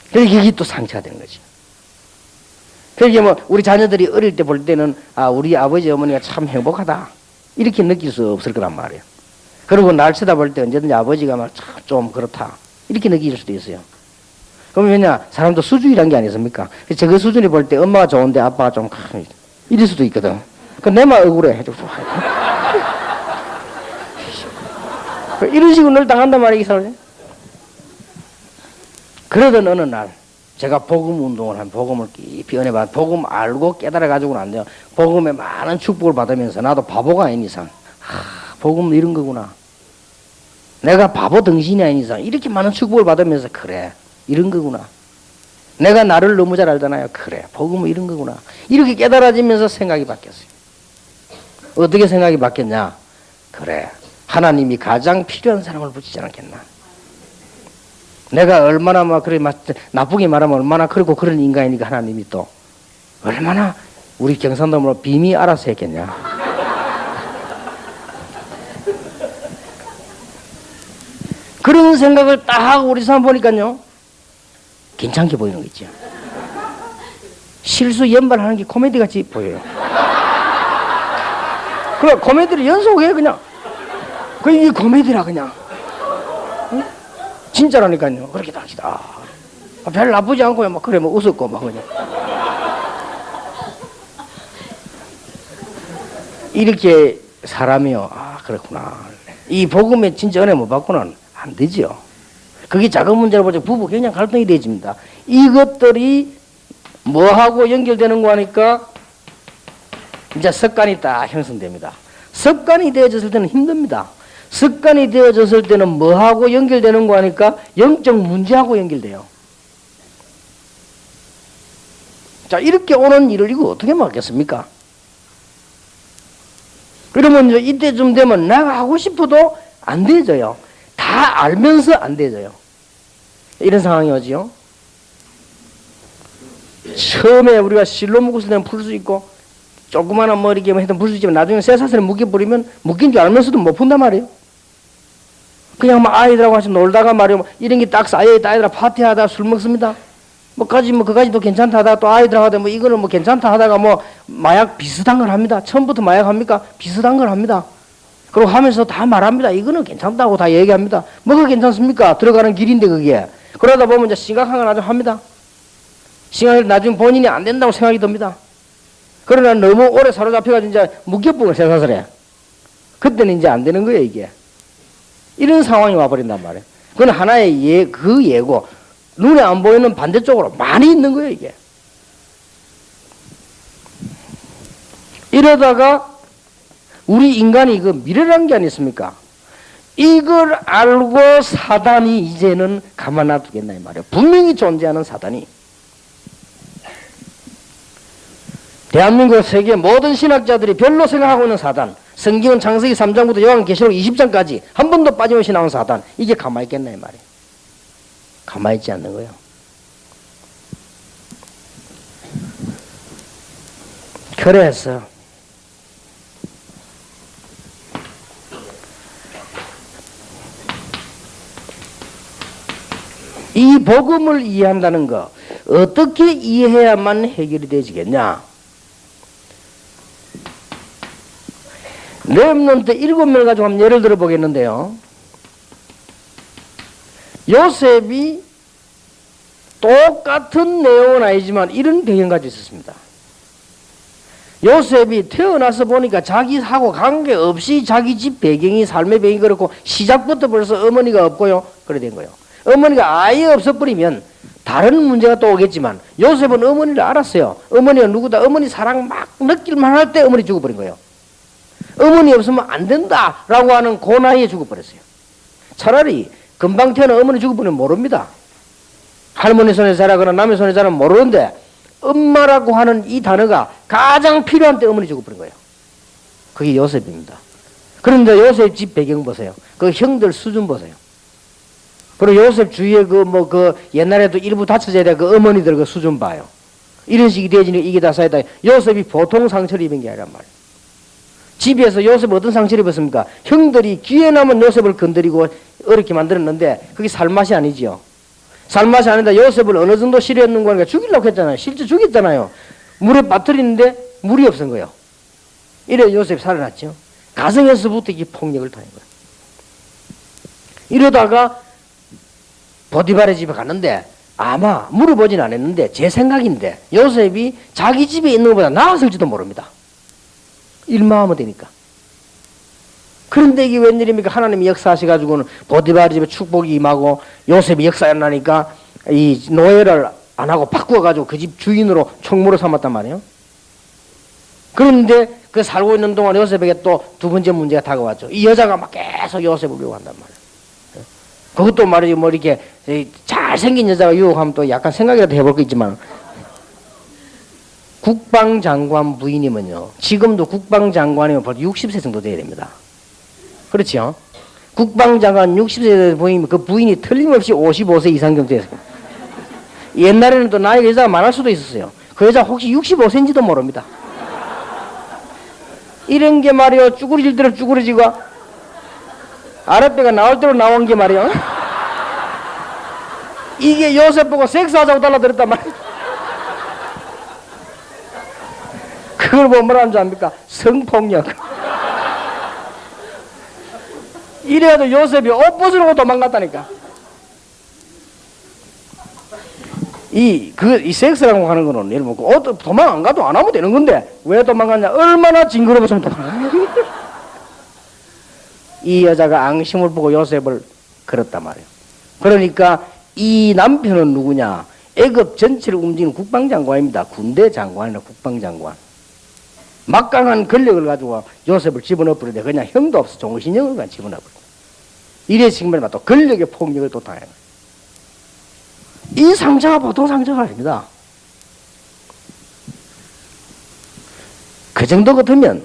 그러니까 이게 또 상처가 되는 거지. 그러니까 뭐 우리 자녀들이 어릴 때 볼 때는 우리 아버지 어머니가 참 행복하다 이렇게 느낄 수 없을 거란 말이에요. 그리고 날 쳐다볼 때 언제든지 아버지가 막 좀 그렇다 이렇게 느낄 수도 있어요. 그럼 왜냐 사람도 수준이란 게 아니겠습니까? 저 수준이 볼 때 엄마가 좋은데 아빠가 좀 이럴 수도 있거든. 그 내만 억울해. 이런 식으로 늘 당한단 말이겠어요. 그러던 어느 날 제가 복음 운동을 한 복음을 깊이 은혜받아 복음 알고 깨달아가지고는 안 돼요. 복음에 많은 축복을 받으면서 나도 바보가 아닌 이상 복음은 이런 거구나. 내가 바보 덩신이 아닌 이상 이렇게 많은 축복을 받으면서 그래 이런 거구나. 내가 나를 너무 잘 알잖아요. 그래 복음은 이런 거구나. 이렇게 깨달아지면서 생각이 바뀌었어요. 어떻게 생각이 바뀌었냐. 그래 하나님이 가장 필요한 사람을 붙이지 않겠나. 내가 얼마나 나쁘게 말하면 얼마나 그렇고 그런 인간이니까 하나님이 또 얼마나 우리 경상도로 빔이 알아서 했겠냐. 그런 생각을 딱 하고 우리 사람 보니까요. 괜찮게 보이는 거 있죠. 실수 연발하는 게 코미디 같이 보여요. 그래 코미디를 연속해 그냥. 이게 코미디라 그냥. 응? 진짜라니까요. 그렇게 당시다. 별 나쁘지 않고요. 막 그래 뭐 웃었고 막 그냥. 이렇게 사람이요. 아 그렇구나. 이 복음에 진짜 은혜 못 받고는 안 되죠. 그게 작은 문제로 보자 부부 그냥 갈등이 되집니다. 이것들이 뭐하고 연결되는 거 하니까 이제 습관이 딱 형성됩니다. 습관이 되어졌을 때는 힘듭니다. 습관이 되어졌을 때는 뭐하고 연결되는 거 하니까 영적 문제하고 연결돼요. 자, 이렇게 오는 일을 이거 어떻게 막겠습니까? 그러면 이제 이때쯤 되면 내가 하고 싶어도 안 되져요. 다 알면서 안 되져요. 이런 상황이 오지요. 처음에 우리가 실로 묶었을 때는 풀 수 있고 조그마한 뭐 이렇게 했던 풀 수 있지만 나중에 쇠사슬에 묶여버리면 묶인 줄 알면서도 못 푼단 말이에요. 그냥 막 아이들하고 같이 놀다가 말이에요. 이런 게 딱 쌓여있다. 아이들하고 파티하다가 술 먹습니다. 그까지도 괜찮다 하다가 또 아이들하고 하다 이거는 뭐 괜찮다 하다가 마약 비슷한 걸 합니다. 처음부터 마약 합니까? 비슷한 걸 합니다. 그리고 하면서 다 말합니다. 이거는 괜찮다고 다 얘기합니다. 뭐가 괜찮습니까? 들어가는 길인데 그게. 그러다 보면 이제 심각한 걸 나중에 합니다. 심각한 나중에 본인이 안 된다고 생각이 듭니다. 그러나 너무 오래 사로잡혀가지고 이제 묶여버려 쇠사슬에. 그때는 이제 안 되는 거예요 이게. 이런 상황이 와버린단 말이에요. 그건 하나의 그 예고. 눈에 안 보이는 반대쪽으로 많이 있는 거예요 이게. 이러다가 우리 인간이 그 미래라는 게 아니겠습니까? 이걸 알고 사단이 이제는 가만 놔두겠나 이 말이에요. 분명히 존재하는 사단이. 대한민국 세계 모든 신학자들이 별로 생각하고 있는 사단. 성경은 창세기 3장부터 요한계시록 20장까지 한 번도 빠짐없이 나온 사단. 이게 가만히 있겠나 이 말이에요. 가만히 있지 않는 거예요. 그래서 이 복음을 이해한다는 거 어떻게 이해해야만 해결이 되지겠냐? 렘넌트 7명을 가지고 한번 예를 들어 보겠는데요. 요셉이 똑같은 내용은 아니지만 이런 배경 가지고 있었습니다. 요셉이 태어나서 보니까 자기하고 관계없이 자기 집 배경이 삶의 배경이 그렇고 시작부터 벌써 어머니가 없고요. 그래 된 거예요. 어머니가 아예 없어버리면 다른 문제가 또 오겠지만 요셉은 어머니를 알았어요. 어머니가 누구다. 어머니 사랑 막 느낄만 할 때 어머니 죽어버린 거예요. 어머니 없으면 안 된다라고 하는 그 나이에 죽어버렸어요. 차라리 금방 태어난 어머니 죽어버리면 모릅니다. 할머니 손에 자라거나 남의 손에 자라면 모르는데 엄마라고 하는 이 단어가 가장 필요한 때 어머니 죽어버린 거예요. 그게 요셉입니다. 그런데 요셉 집 배경 보세요. 그 형들 수준 보세요. 그리고 요셉 주위에 옛날에도 일부 다쳐져야 돼. 그 어머니들 그 수준 봐요. 이런 식이 되지니 이게 다 쌓였다. 요셉이 보통 상처를 입은 게 아니란 말이에요. 집에서 요셉 어떤 상처를 입었습니까? 형들이 기회 남은 요셉을 건드리고 어렵게 만들었는데 그게 살맛이 아니지요. 살맛이 아닌데 요셉을 어느 정도 싫어했는 거니까 죽이려고 했잖아요. 실제 죽였잖아요. 물에 빠뜨리는데 물이 없은 거예요. 이래 요셉이 살아났죠. 가정에서부터 이게 폭력을 당한 거예요. 이러다가 보디발의 집에 갔는데 아마 물어보진 않았는데 제 생각인데 요셉이 자기 집에 있는 것보다 나았을지도 모릅니다. 일만 하면 되니까. 그런데 이게 웬일입니까? 하나님이 역사하셔가지고는 보디발의 집에 축복이 임하고 요셉이 역사에 나니까 이 노예를 안 하고 바꾸어가지고 그 집 주인으로 총무로 삼았단 말이에요. 그런데 그 살고 있는 동안 요셉에게 또 두 번째 문제가 다가왔죠. 이 여자가 막 계속 요셉을 유혹한단 말이에요. 그것도 말이지 뭐 이렇게 잘생긴 여자가 유혹하면 또 약간 생각이라도 해볼 거 있지만 국방장관 부인이면요. 지금도 국방장관이면 벌써 60세 정도 돼야 됩니다. 그렇죠? 국방장관 60세 부인이면 그 부인이 틀림없이 55세 이상 정도 됐어요. 옛날에는 또 나이가 여자가 많을 수도 있었어요. 그 여자 혹시 65세인지도 모릅니다. 이런 게 말이요. 쭈그러질 대로 쭈그러지고 아랫배가 나올 대로 나온 게 말이요. 이게 요셉 보고 섹스하자고 달라들었단 말이에요. 그걸 보면 뭐라는 줄 압니까? 성폭력. 이래도 요셉이 옷 벗으려고 도망갔다니까. 이 섹스라고 하는 거는, 예를 들면, 도망 안 가도 안 하면 되는 건데, 왜 도망갔냐? 얼마나 징그러워서 도망갔냐? 이 여자가 앙심을 보고 요셉을 걸었단 말이에요. 그러니까 이 남편은 누구냐? 애굽 전체를 움직이는 국방장관입니다. 군대 장관이나 국방장관. 막강한 권력을 가지고 요셉을 집어넣어버리는데 그냥 형도 없어. 종신형을 그냥 집어넣어버려. 이래 측면에 또 권력의 폭력을 또 당해요. 이 상처가 보통 상처가 아닙니다. 그 정도 같으면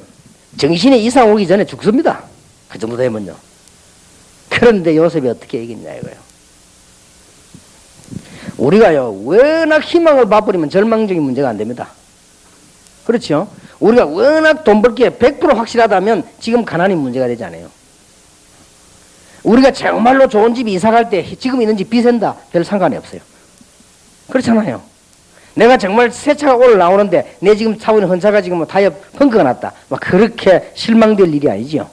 정신에 이상 오기 전에 죽습니다. 그 정도 되면요. 그런데 요셉이 어떻게 얘기했냐 이거예요. 우리가요, 워낙 희망을 봐버리면 절망적인 문제가 안 됩니다. 그렇죠? 우리가 워낙 돈 벌기에 100% 확실하다면 지금 가난이 문제가 되지 않아요. 우리가 정말로 좋은 집에 이사 갈 때 지금 있는 집 비싼다, 별 상관이 없어요. 그렇잖아요. 내가 정말 새 차가 오늘 나오는데 내 지금 타고 있는 헌차가 지금 뭐 타이어 펑크가 났다. 막 그렇게 실망될 일이 아니죠.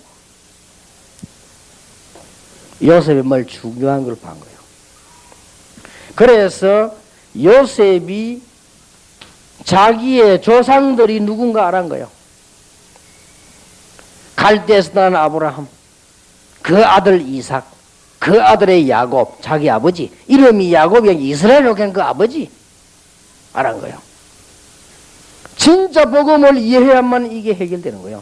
요셉이 뭘 중요한 걸 본 거예요. 그래서 요셉이 자기의 조상들이 누군가 알은 거예요. 갈대에서 난 아브라함, 그 아들 이삭, 그 아들의 야곱, 자기 아버지, 이름이 야곱이 이스라엘로 간 그 아버지 알은 거예요. 진짜 복음을 이해해야만 이게 해결되는 거예요.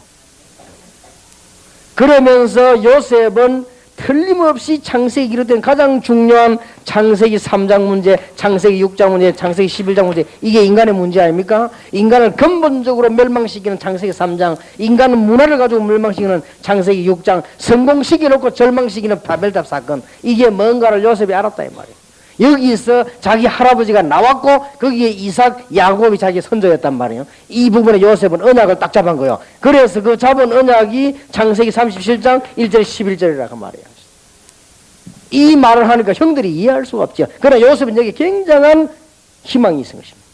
그러면서 요셉은 틀림없이 창세기 기록된 가장 중요한 창세기 3장 문제, 창세기 6장 문제, 창세기 11장 문제, 이게 인간의 문제 아닙니까? 인간을 근본적으로 멸망시키는 창세기 3장, 인간은 문화를 가지고 멸망시키는 창세기 6장, 성공시켜놓고 절망시키는 바벨탑 사건, 이게 뭔가를 요셉이 알았다 이 말이에요. 여기서 자기 할아버지가 나왔고 거기에 이삭, 야곱이 자기 선조였단 말이에요. 이 부분에 요셉은 언약을 딱 잡은 거예요. 그래서 그 잡은 언약이 창세기 37장 1절 11절이라고 말이에요. 이 말을 하니까 형들이 이해할 수가 없죠. 그러나 요셉은 여기 굉장한 희망이 있은 것입니다.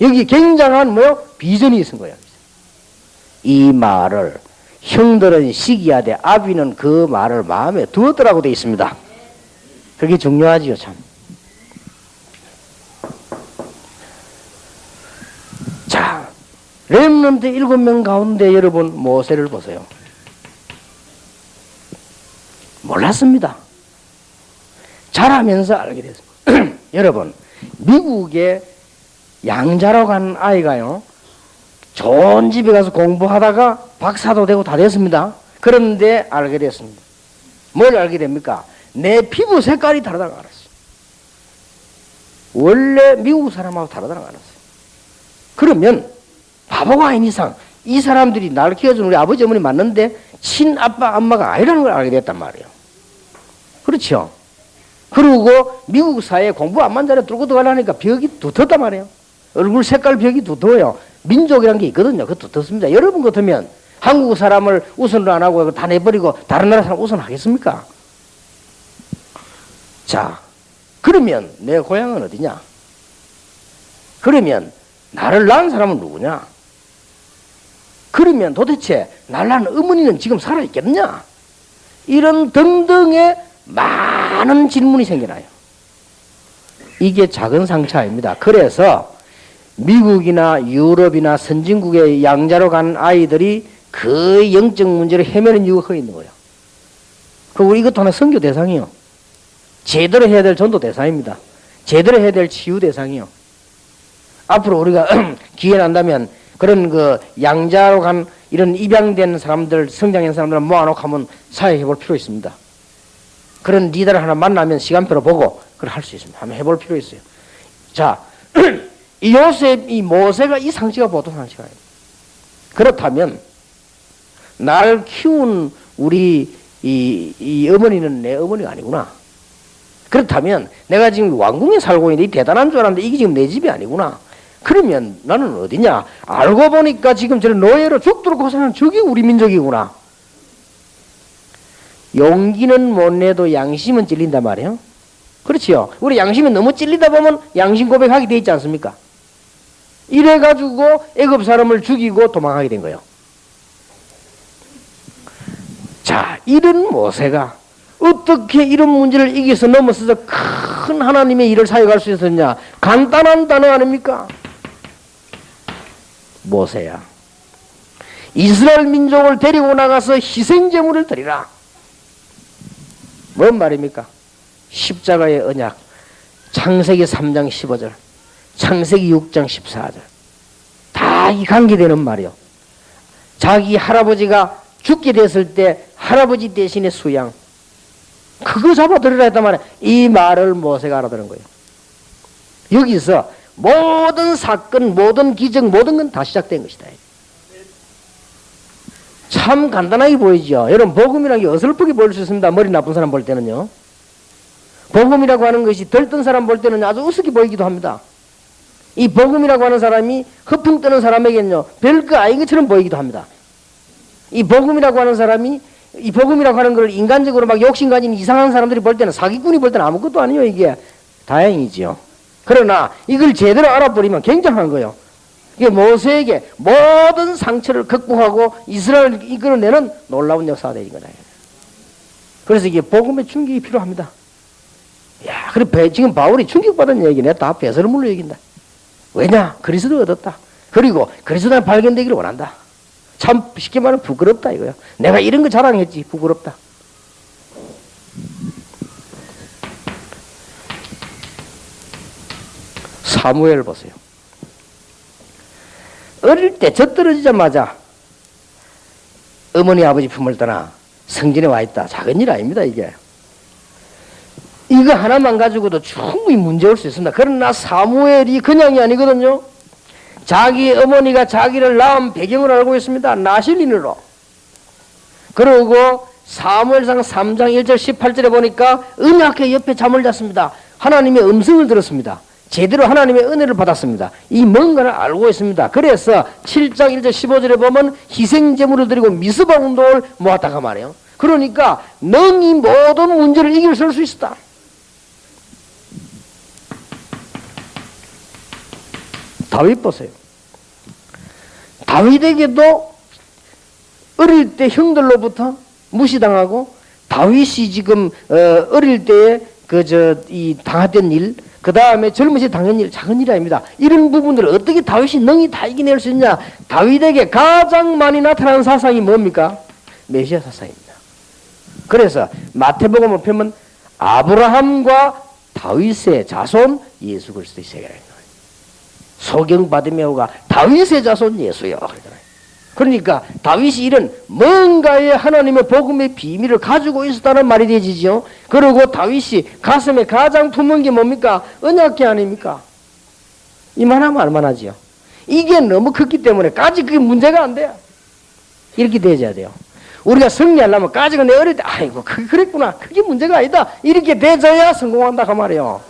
여기 굉장한 비전이 있은 거예요. 이 말을 형들은 시기하되 아비는 그 말을 마음에 두었더라고 되어 있습니다. 그게 중요하지요, 참. 자, 렘넌트 7명 가운데 여러분 모세를 보세요. 몰랐습니다. 자라면서 알게 됐습니다. 여러분, 미국에 양자로 간 아이가요, 좋은 집에 가서 공부하다가 박사도 되고 다 됐습니다. 그런데 알게 됐습니다. 뭘 알게 됩니까? 내 피부 색깔이 다르다고 알았어요. 원래 미국 사람하고 다르다고 알았어요. 그러면 바보가 아닌 이상 이 사람들이 나를 키워준 우리 아버지 어머니 맞는데 친아빠 엄마가 아니라는 걸 알게 됐단 말이에요. 그렇죠? 그리고 미국 사회에 공부 안 만자래 뚫고 들어가려니까 벽이 두텁단 말이에요. 얼굴 색깔 벽이 두터워요. 민족이라는 게 있거든요. 그 두텁습니다. 여러분 같으면 한국 사람을 우선을 안 하고 다 내버리고 다른 나라 사람 우선하겠습니까? 자, 그러면 내 고향은 어디냐? 그러면 나를 낳은 사람은 누구냐? 그러면 도대체 나를 낳은 어머니는 지금 살아있겠느냐? 이런 등등의 많은 질문이 생겨나요. 이게 작은 상처입니다. 그래서 미국이나 유럽이나 선진국의 양자로 간 아이들이 그 영적 문제를 헤매는 이유가 거기 있는 거예요. 그리고 이것도 하나 선교 대상이요. 제대로 해야 될 전도 대상입니다. 제대로 해야 될 치유 대상이요. 앞으로 우리가 기회 난다면 그런 그 양자로 간 이런 입양된 사람들, 성장한 사람들을 모아놓고 한번 사회해 볼 필요 있습니다. 그런 리더를 하나 만나면 시간표로 보고 그걸 할 수 있습니다. 한번 해볼 필요 있어요. 자, 이 요셉, 이 모세가 이 상처가 보통 상처가 아니에요. 그렇다면 나를 키운 우리 이 어머니는 내 어머니가 아니구나. 그렇다면 내가 지금 왕궁에 살고 있는데 이 대단한 줄 알았는데 이게 지금 내 집이 아니구나. 그러면 나는 어디냐? 알고 보니까 지금 저는 노예로 죽도록 고생하는 저게 우리 민족이구나. 용기는 못 내도 양심은 찔린단 말이에요. 그렇지요. 우리 양심이 너무 찔리다 보면 양심 고백하게 돼 있지 않습니까? 이래가지고 애굽 사람을 죽이고 도망하게 된 거예요. 자, 이런 모세가 어떻게 이런 문제를 이겨서 넘어서서 큰 하나님의 일을 사역할 수 있었냐? 간단한 단어 아닙니까? 모세야, 이스라엘 민족을 데리고 나가서 희생제물을 드리라. 뭔 말입니까? 십자가의 언약, 창세기 3장 15절, 창세기 6장 14절 다 이 관계되는 말이요. 자기 할아버지가 죽게 됐을 때 할아버지 대신에 수양, 그거 잡아들으라 했단 말이야. 이 말을 모세가 알아들은 거예요. 여기서 모든 사건, 모든 기적, 모든 건 다 시작된 것이다. 참 간단하게 보이죠. 여러분, 복음이라는 게 어설프게 보일 수 있습니다. 머리 나쁜 사람 볼 때는요. 복음이라고 하는 것이 들뜬 사람 볼 때는 아주 우습게 보이기도 합니다. 이 복음이라고 하는 사람이 허풍 뜨는 사람에게는요, 별거 아닌 것처럼 보이기도 합니다. 이 복음이라고 하는 사람이, 이 복음이라고 하는 걸 인간적으로 막 욕심 가진 이상한 사람들이 볼 때는, 사기꾼이 볼 때는 아무것도 아니에요. 이게 다행이지요. 그러나 이걸 제대로 알아버리면 굉장한 거예요. 이게 모세에게 모든 상처를 극복하고 이스라엘을 이끌어내는 놀라운 역사가 되는 거다. 그래서 이게 복음의 충격이 필요합니다. 야, 그래 지금 바울이 충격받은 얘기네. 다 배설물로 얘긴다. 왜냐? 그리스도를 얻었다. 그리고 그리스도가 발견되기를 원한다. 참 쉽게 말하면 부끄럽다 이거야. 내가 이런 거 자랑했지. 부끄럽다. 사무엘 보세요. 어릴 때 젖떨어지자마자 어머니 아버지 품을 떠나 성전에 와 있다. 작은 일 아닙니다 이게. 이거 하나만 가지고도 충분히 문제 올 수 있습니다. 그러나 사무엘이 그냥이 아니거든요. 자기 어머니가 자기를 낳은 배경을 알고 있습니다. 나실린으로. 그리고 사무엘상 3장 1절 18절에 보니까 은약궤 옆에 잠을 잤습니다. 하나님의 음성을 들었습니다. 제대로 하나님의 은혜를 받았습니다. 이 뭔가를 알고 있습니다. 그래서 7장 1절 15절에 보면 희생제물을 드리고 미스바 운동을 모았다가 말이에요. 그러니까 능히 모든 문제를 이길 수 있었다. 다윗 보세요. 다윗에게도 어릴 때 형들로부터 무시당하고, 다윗이 지금 어릴 때에 이 당했던 일, 그 다음에 젊으시 당한 일, 작은 일이 아닙니다. 이런 부분들을 어떻게 다윗이 능히 다 이겨낼 수 있냐? 다윗에게 가장 많이 나타나는 사상이 뭡니까? 메시아 사상입니다. 그래서 마태복음을 펴면 아브라함과 다윗의 자손 예수 그리스도의 세계라. 소경 바디메오가 다윗의 자손 예수요. 그러니까 다윗이 이런 뭔가의 하나님의 복음의 비밀을 가지고 있었다는 말이 되지죠. 그리고 다윗이 가슴에 가장 품은 게 뭡니까? 언약궤 아닙니까? 이만하면 알만하지요. 이게 너무 컸기 때문에 까지 그게 문제가 안 돼요. 이렇게 되어야 돼요. 우리가 승리하려면 까지가 내 어릴 때 아이고 그랬구나. 그게 문제가 아니다. 이렇게 되어야 성공한다 그 말이에요.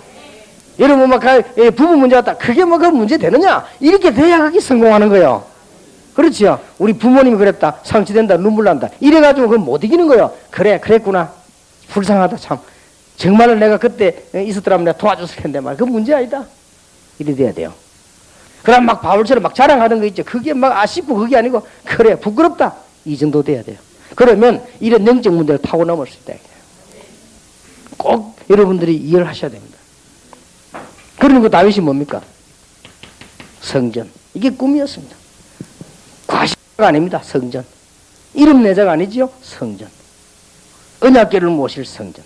여러분 막 부부 문제 왔다. 그게 뭐 그 문제 되느냐? 이렇게 돼야 그게 성공하는 거예요. 그렇지요. 우리 부모님이 그랬다. 상처된다. 눈물 난다. 이래가지고 그걸 못 이기는 거예요. 그래 그랬구나. 불쌍하다 참. 정말로 내가 그때 있었더라면 내가 도와줬을 텐데 말. 그 문제 아니다. 이래 돼야 돼요. 그럼 막 바울처럼 막 자랑하는 거 있죠. 그게 막 아쉽고 그게 아니고 그래 부끄럽다. 이 정도 돼야 돼요. 그러면 이런 영적 문제를 타고 넘을 수 있다. 꼭 여러분들이 이해를 하셔야 됩니다. 그리고 다윗이 뭡니까? 성전. 이게 꿈이었습니다. 과시가 아닙니다. 성전. 이름 내자가 아니지요. 성전. 언약궤를 모실 성전.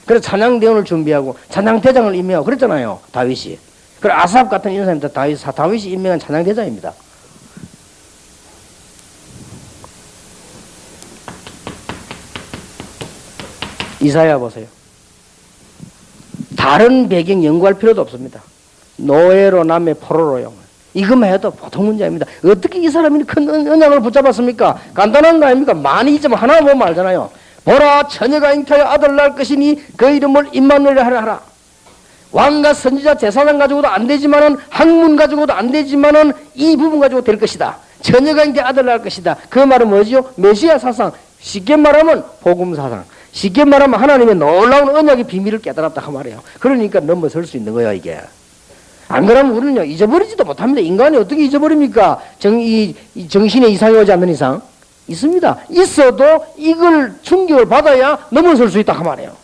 그래서 찬양대원을 준비하고 찬양대장을 임명하고 그랬잖아요. 다윗이. 그리고 아삽 같은 이런 사람들 다윗이 임명한 찬양대장입니다. 이사야 보세요. 다른 배경 연구할 필요도 없습니다. 노예로 남의 포로로요. 이것만 해도 보통 문제입니다. 어떻게 이 사람이 큰 언약을 붙잡았습니까? 간단한 거 아닙니까? 많이 있지만 하나 보면 알잖아요. 보라 처녀가 잉태하여 아들 낳을 것이니 그 이름을 임마누엘 하라. 왕과 선지자 제사장 가지고도 안 되지만은 학문 가지고도 안 되지만은 이 부분 가지고 될 것이다. 처녀가 잉태 아들 낳을 것이다. 그 말은 뭐지요? 메시아 사상. 쉽게 말하면 복음 사상. 쉽게 말하면 하나님의 놀라운 언약의 비밀을 깨달았다 그 말이에요. 그러니까 넘어설 수 있는 거예요 이게. 안 그러면 우리는요 잊어버리지도 못합니다. 인간이 어떻게 잊어버립니까? 이 정신에 이상이 오지 않는 이상 있습니다. 있어도 이걸 충격을 받아야 넘어설 수 있다 그 말이에요.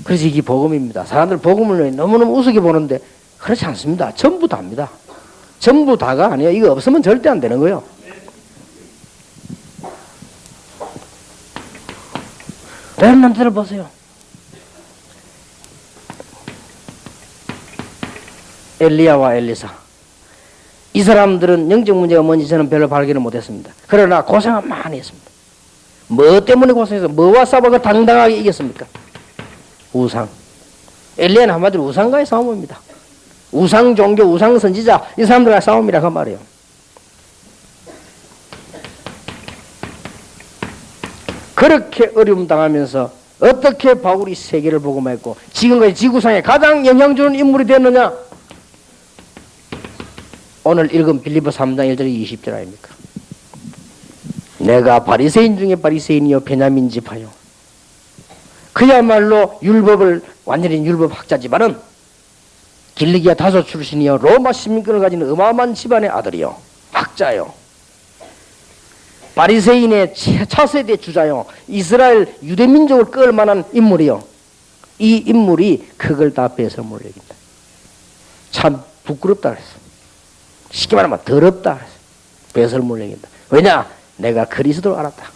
그래서 이게 복음입니다. 사람들 복음을 너무너무 우습게 보는데 그렇지 않습니다. 전부 다입니다. 전부 다가 아니에요. 이거 없으면 절대 안 되는 거예요. 렘넌트를 보세요. 엘리야와 엘리사. 이 사람들은 영적 문제가 뭔지 저는 별로 발견을 못했습니다. 그러나 고생은 많이 했습니다. 뭐 때문에 고생해서 뭐와 싸워가 당당하게 이겼습니까? 우상. 엘리야는 한마디로 우상과의 싸움입니다. 우상 종교, 우상 선지자 이 사람들과 싸움이라 그 말이에요. 그렇게 어려움 당하면서 어떻게 바울이 세계를 복음했고 지금까지 지구상에 가장 영향 주는 인물이 됐느냐? 오늘 읽은 빌립보 3장 1절 20절 아닙니까? 내가 바리새인 중에 바리새인이요 베냐민 지파요. 그야말로 율법을 완전히 율법 학자지만은 길리기아 다소 출신이요 로마 시민권을 가진 어마어마한 집안의 아들이요 학자요. 바리새인의 차세대 주자요. 이스라엘 유대민족을 끌 만한 인물이요. 이 인물이 그걸 다 배설물을 여긴다. 참 부끄럽다 그랬어. 쉽게 말하면 더럽다 그랬어. 배설물을 여긴다. 왜냐? 내가 그리스도를 알았다.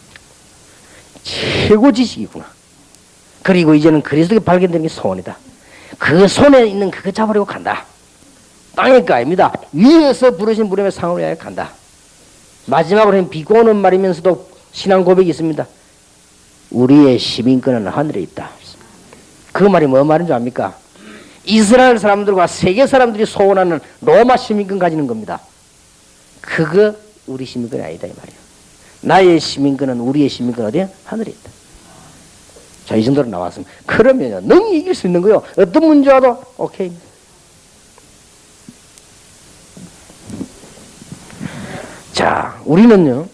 최고 지식이구나. 그리고 이제는 그리스도가 발견되는 게 손이다. 그 손에 있는 그거 잡으려고 간다. 땅일 거 아닙니다. 위에서 부르신 부름의 상을 위하여 간다. 마지막으로는 비꼬는 말이면서도 신앙 고백이 있습니다. 우리의 시민권은 하늘에 있다. 그 말이 뭐 말인 줄 압니까? 이스라엘 사람들과 세계 사람들이 소원하는 로마 시민권 가지는 겁니다. 그거 우리 시민권이 아니다 이 말이에요. 나의 시민권은 우리의 시민권 어디에? 하늘에 있다. 자, 이 정도로 나왔습니다. 그러면 능히 이길 수 있는 거요. 어떤 문제 와도 오케이. 자, 우리는요,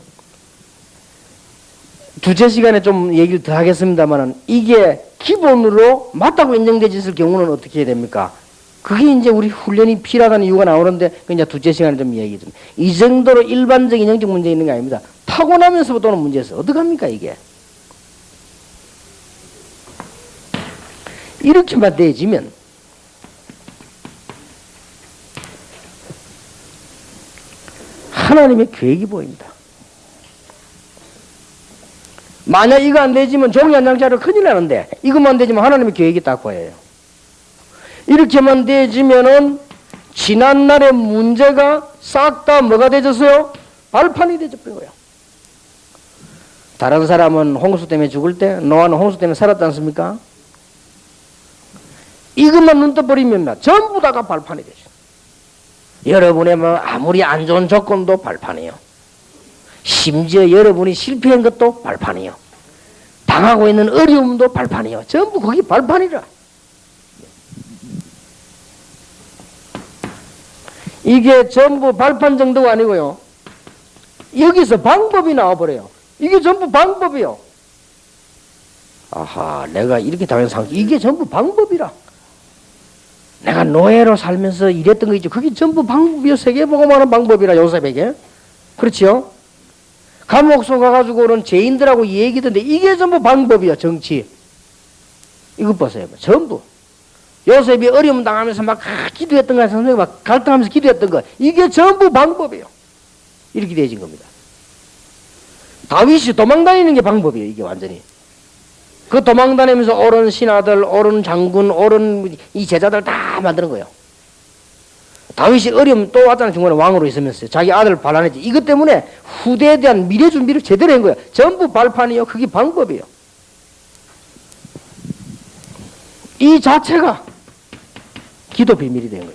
두째 시간에 좀 얘기를 더 하겠습니다만, 이게 기본으로 맞다고 인정되지 있을 경우는 어떻게 해야 됩니까? 그게 이제 우리 훈련이 필요하다는 이유가 나오는데, 그 이제 두째 시간에 좀 이야기 좀. 이 정도로 일반적인 영적 문제 있는 게 아닙니다. 타고나면서부터 오는 문제에서 어떡합니까, 이게? 이렇게만 돼지면, 하나님의 계획이 보입니다. 만약 이거 안 되지면 종이 한 장짜리 큰일 나는데 이것만 안 되지면 하나님의 계획이 딱 보여요. 이렇게만 되지면은 지난날의 문제가 싹 다 뭐가 되졌어요? 발판이 되져버린 거예요. 다른 사람은 홍수 때문에 죽을 때 노아는 홍수 때문에 살았지 않습니까? 이것만 눈 떠버리면 전부 다가 발판이 되죠. 여러분의 뭐 아무리 안 좋은 조건도 발판이요. 심지어 여러분이 실패한 것도 발판이요. 당하고 있는 어려움도 발판이요. 전부 거기 발판이라. 이게 전부 발판 정도가 아니고요. 여기서 방법이 나와버려요. 이게 전부 방법이요. 아하, 내가 이렇게 당한 상황, 이게 전부 방법이라. 내가 노예로 살면서 이랬던 거 있죠. 그게 전부 방법이요. 세계복음하는 방법이라, 요셉에게. 그렇죠? 감옥소 가가지고는 죄인들하고 얘기던데 이게 전부 방법이야. 정치. 이것 보세요. 전부. 요셉이 어려움 당하면서 막 기도했던 거, 선생님 막 갈등하면서 기도했던 거, 이게 전부 방법이에요. 이렇게 되어진 겁니다. 다윗이 도망다니는 게 방법이에요. 이게 완전히. 그 도망다니면서 옳은 신하들, 옳은 장군, 옳은 이 제자들 다 만드는 거예요. 다윗이 어려움 또 왔잖아요. 중간에 왕으로 있으면서 자기 아들을 반환했지. 이것 때문에 후대에 대한 미래 준비를 제대로 한 거예요. 전부 발판이요. 그게 방법이에요. 이 자체가 기도 비밀이 된 거예요.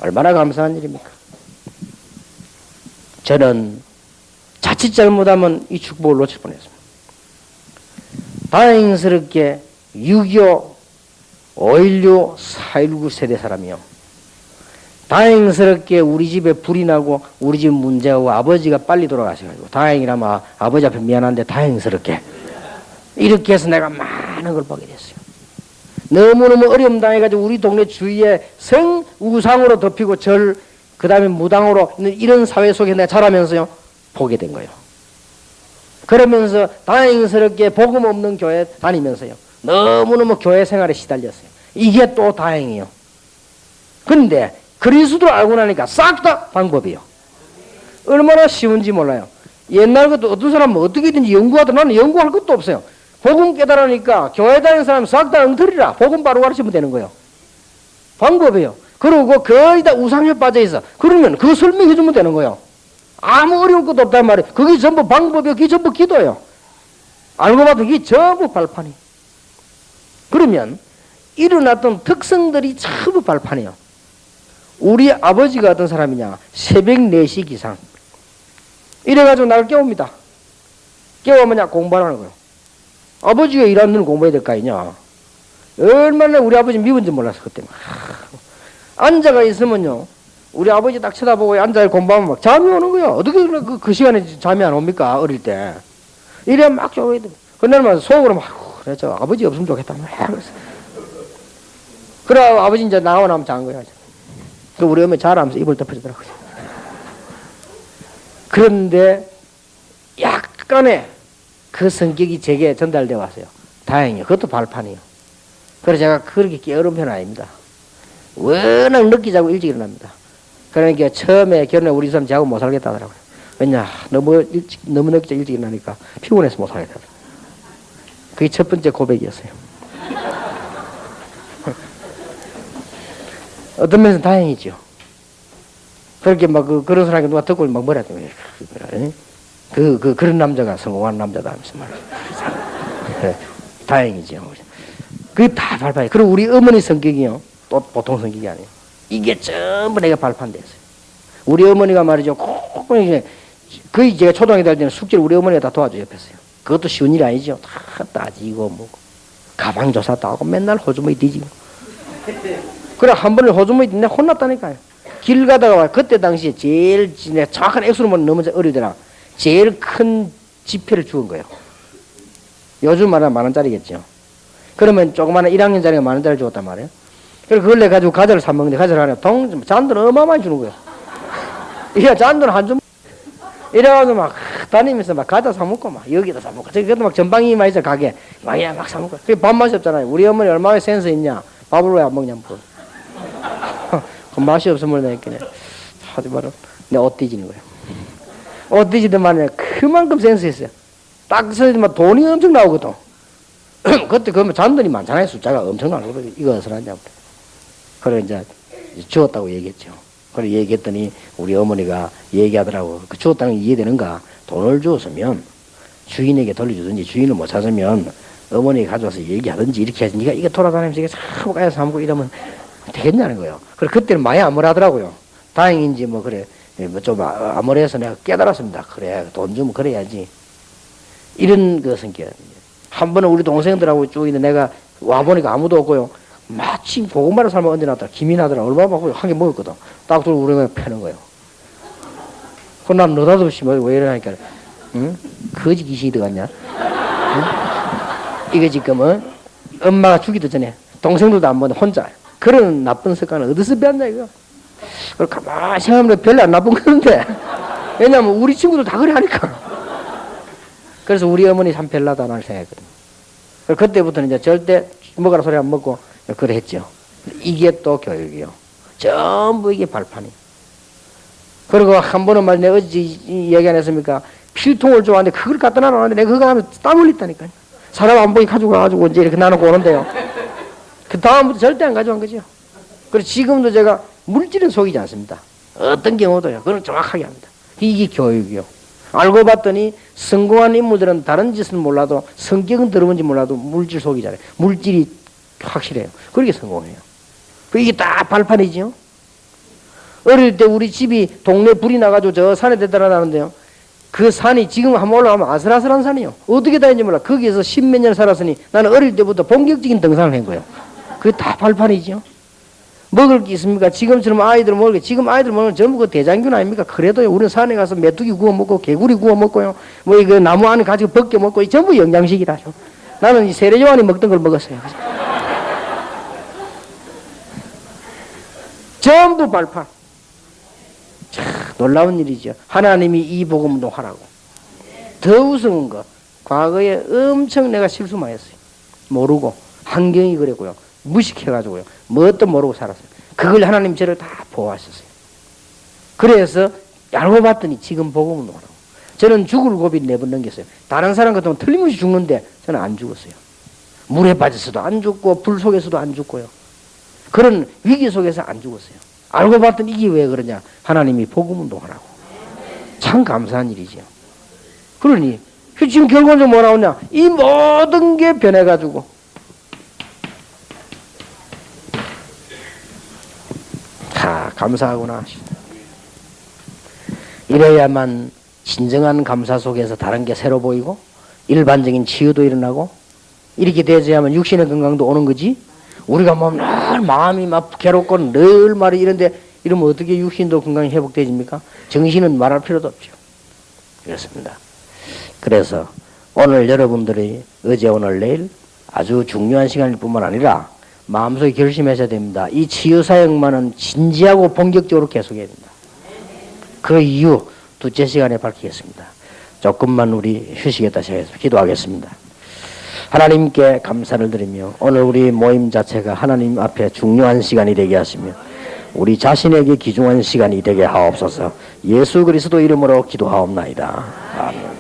얼마나 감사한 일입니까? 저는 자칫 잘못하면 이 축복을 놓칠 뻔했습니다. 다행스럽게 6.25, 5.16, 4.19 세대 사람이요. 다행스럽게 우리 집에 불이 나고 우리 집 문제하고 아버지가 빨리 돌아가셔가지고 다행이라마 아버지 앞에 미안한데 다행스럽게 이렇게 해서 내가 많은 걸 보게 됐어요. 너무너무 어려움 당해가지고 우리 동네 주위에 성 우상으로 덮이고 절 그 다음에 무당으로 이런 사회 속에 내가 자라면서요. 보게 된 거예요. 그러면서 다행스럽게 복음 없는 교회 다니면서요. 너무너무 교회 생활에 시달렸어요. 이게 또 다행이에요. 그런데 그리스도를 알고 나니까 싹 다 방법이요. 얼마나 쉬운지 몰라요. 옛날 것도 어떤 사람은 어떻게든지 연구하다 나는 연구할 것도 없어요. 복음 깨달으니까 교회 다니는 사람 싹 다 엉터리라. 복음 바로 가르치면 되는 거예요. 방법이에요. 그리고 거의 다 우상에 빠져 있어. 그러면 그거 설명해 주면 되는 거예요. 아무 어려울 것도 없단 말이에요. 그게 전부 방법이요. 그게 전부 기도예요. 알고 봤더니 그게 전부 발판이에요. 그러면 일어났던 특성들이 전부 발판이에요. 우리 아버지가 어떤 사람이냐. 새벽 4시 기상. 이래가지고 나를 깨웁니다. 깨우면 공부하라는 거예요. 아버지가 일하는 데는 공부해야 될 거 아니냐. 얼마나 우리 아버지 미운지 몰랐어 그때. 앉아가 있으면요. 우리 아버지 딱 쳐다보고 앉아 공부하면 막 잠이 오는 거예요. 어떻게 그 시간에 잠이 안 옵니까? 어릴 때. 이래 막 쪼개야 돼. 그날만 속으로 막 그래 저 아버지 없으면 좋겠다. 막 그랬어. 그래 아버지 이제 나가고 나면 잔 거야. 그 우리 어머니 자라면서 이불 덮어주더라고요. 그런데 약간의 그 성격이 제게 전달되어 왔어요. 다행이에요. 그것도 발판이에요. 그래서 제가 그렇게 게으른 편은 아닙니다. 워낙 늦게 자고 일찍 일어납니다. 그러니까 처음에 결혼해 우리 사람 자고 못 살겠다 하더라고요. 왜냐 너무 늦게 일찍 일어나니까 피곤해서 못 살겠다. 그게 첫 번째 고백이었어요. 어떤 면에서 다행이죠. 그렇게 막 그런 사람이 누가 듣고 막 뭐라 해요. 그런 남자가 성공한 남자다 하면서 말이에요. 다행이죠. 그게 다 발판이에요. 그리고 우리 어머니 성격이요. 또 보통 성격이 아니에요. 이게 전부 내가 발판됐어요. 우리 어머니가 말이죠. 거의 제가 초등학교 다닐 때는 숙제를 우리 어머니가 다 도와줘 옆에서요. 그것도 쉬운 일이 아니죠. 다 따지고 뭐 가방 조사도 하고 맨날 호주머니 뒤지고. 그래 한 번에 호주머니 내가 혼났다니까요. 길 가다가 그때 당시에 제일 정확한 액수로만 너무 어리더라. 제일 큰 지폐를 주은 거예요. 요즘 말하면 10,000원짜리겠죠. 그러면 조그마한 1학년짜리가 10,000원짜리 줬단 말이에요. 그래서 그걸 가지고 과자를 사 먹는데 과자를 하나 잔돈을 어마어마하게 주는 거예요. 이게 잔돈 한 줌. 이래가지고 막 다니면서 막 과자 사 먹고 막 여기도 사 먹고 저기도 막 전방이 많이 있어 가게 막 사 먹고. 그게 밥맛이 없잖아요. 우리 어머니 얼마나 센스 있냐. 밥을 왜 안 먹냐 뭐. 그 맛이 없으면 내겠네. 하지 마라. 내가 옷 뒤지는 거예요. 옷 뒤지더만 그만큼 센스 있어요. 딱 써지만 돈이 엄청 나오거든. 그때 그러면 잔돈이 많잖아요. 숫자가 엄청 나거든. 이거 어디서 났냐. 그래 이제 주었다고 얘기했죠. 그래 얘기했더니 우리 어머니가 얘기하더라고. 그 주었다는 게 이해되는가? 돈을 주었으면 주인에게 돌려주든지 주인을 못 찾으면 어머니가 가져와서 얘기하든지 이렇게 해야지. 네가 이거 돌아다니면서 이게 자꾸 까서 사 먹고 이러면 되겠냐는 거예요. 그래 그때는 많이 암울하더라고요. 다행인지 뭐 그래 뭐 좀 암울해서 내가 깨달았습니다. 그래 돈 주면 그래야지. 이런 그 성격. 한 번은 우리 동생들하고 쭉 있는데 내가 와보니까 아무도 없고요. 마침 고구마를 삶아 얹어놨다. 김이 나더라. 얼마나 바쁘고 한 개 먹었거든. 딱 들고 우리가 패는 거예요. 그럼 난 느닷없이 왜 이러니까 응? 거지 귀신이 들어갔냐? 응? 이거 지금은 엄마가 죽기도 전에 동생들도 안 보는데 혼자 그런 나쁜 습관을 어디서 배웠냐 이거. 그걸 가만히 생각하면 별로 안 나쁜 건데 왜냐면 우리 친구들 다 그래 하니까. 그래서 우리 어머니 참 별나다 나를 생각했거든. 그때부터는 이제 절대 먹으라 소리 안 먹고 그래 했죠. 이게 또 교육이요. 전부 이게 발판이에요. 그리고 한 번은 말 내가 어제 얘기 안 했습니까? 필통을 좋아하는데 그걸 갖다 놔놨는데 내가 그거 하면 땀 흘렸다니까요. 사람 안 보이 가지고 가가지고 이제 이렇게 나누고 오는데요. 그 다음부터 절대 안 가져간 거죠. 그래서 지금도 제가 물질은 속이지 않습니다. 어떤 경우도요. 그건 정확하게 합니다. 이게 교육이요. 알고 봤더니 성공한 인물들은 다른 짓은 몰라도 성격은 들어본지 몰라도 물질 속이잖아요. 물질이 확실해요. 그렇게 성공해요. 이게 다 발판이죠. 어릴 때 우리 집이 동네 불이 나가지고 저 산에 대달아나는데요. 그 산이 지금 한번 올라가면 아슬아슬한 산이요. 어떻게 다니는지 몰라. 거기에서 10몇 년 살았으니 나는 어릴 때부터 본격적인 등산을 한 거예요. 그게 다 발판이죠. 먹을 게 있습니까? 지금처럼 아이들 먹을 게, 지금 아이들 먹는 건 전부 그 대장균 아닙니까? 그래도요, 우리는 산에 가서 메뚜기 구워 먹고, 개구리 구워 먹고요, 뭐 이거 나무 안에 가지고 벗겨 먹고, 전부 영양식이라죠. 나는 이 세례요한이 먹던 걸 먹었어요. 전부 발판. 참 놀라운 일이죠. 하나님이 이 복음 운동하라고. 더 우스운 거, 과거에 엄청 내가 실수 많이 했어요. 모르고 환경이 그랬고요. 무식해가지고요. 뭣도 모르고 살았어요. 그걸 하나님 저를 다 보호하셨어요. 그래서 알고 봤더니 지금 복음 운동하라고. 저는 죽을 고비 4번 넘겼어요. 다른 사람 같으면 틀림없이 죽는데 저는 안 죽었어요. 물에 빠져서도 안 죽고 불 속에서도 안 죽고요. 그런 위기 속에서 안 죽었어요. 알고 봤더니 이게 왜 그러냐. 하나님이 복음 운동하라고. 참 감사한 일이죠. 그러니 지금 결과적으로 뭐라 하냐. 이 모든 게 변해가지고 감사하구나. 이래야만 진정한 감사 속에서 다른 게 새로 보이고 일반적인 치유도 일어나고 이렇게 되어야만 육신의 건강도 오는 거지. 우리가 뭐 늘 마음이 막 괴롭고 늘 말이 이런데 이러면 어떻게 육신도 건강이 회복되집니까? 정신은 말할 필요도 없죠. 그렇습니다. 그래서 오늘 여러분들이 어제 오늘 내일 아주 중요한 시간일 뿐만 아니라 마음속에 결심하셔야 됩니다. 이 치유사역만은 진지하고 본격적으로 계속해야 됩니다. 그 이유 둘째 시간에 밝히겠습니다. 조금만 우리 휴식했다 시작해서 기도하겠습니다. 하나님께 감사를 드리며 오늘 우리 모임 자체가 하나님 앞에 중요한 시간이 되게 하시며 우리 자신에게 귀중한 시간이 되게 하옵소서. 예수 그리스도 이름으로 기도하옵나이다. 아멘.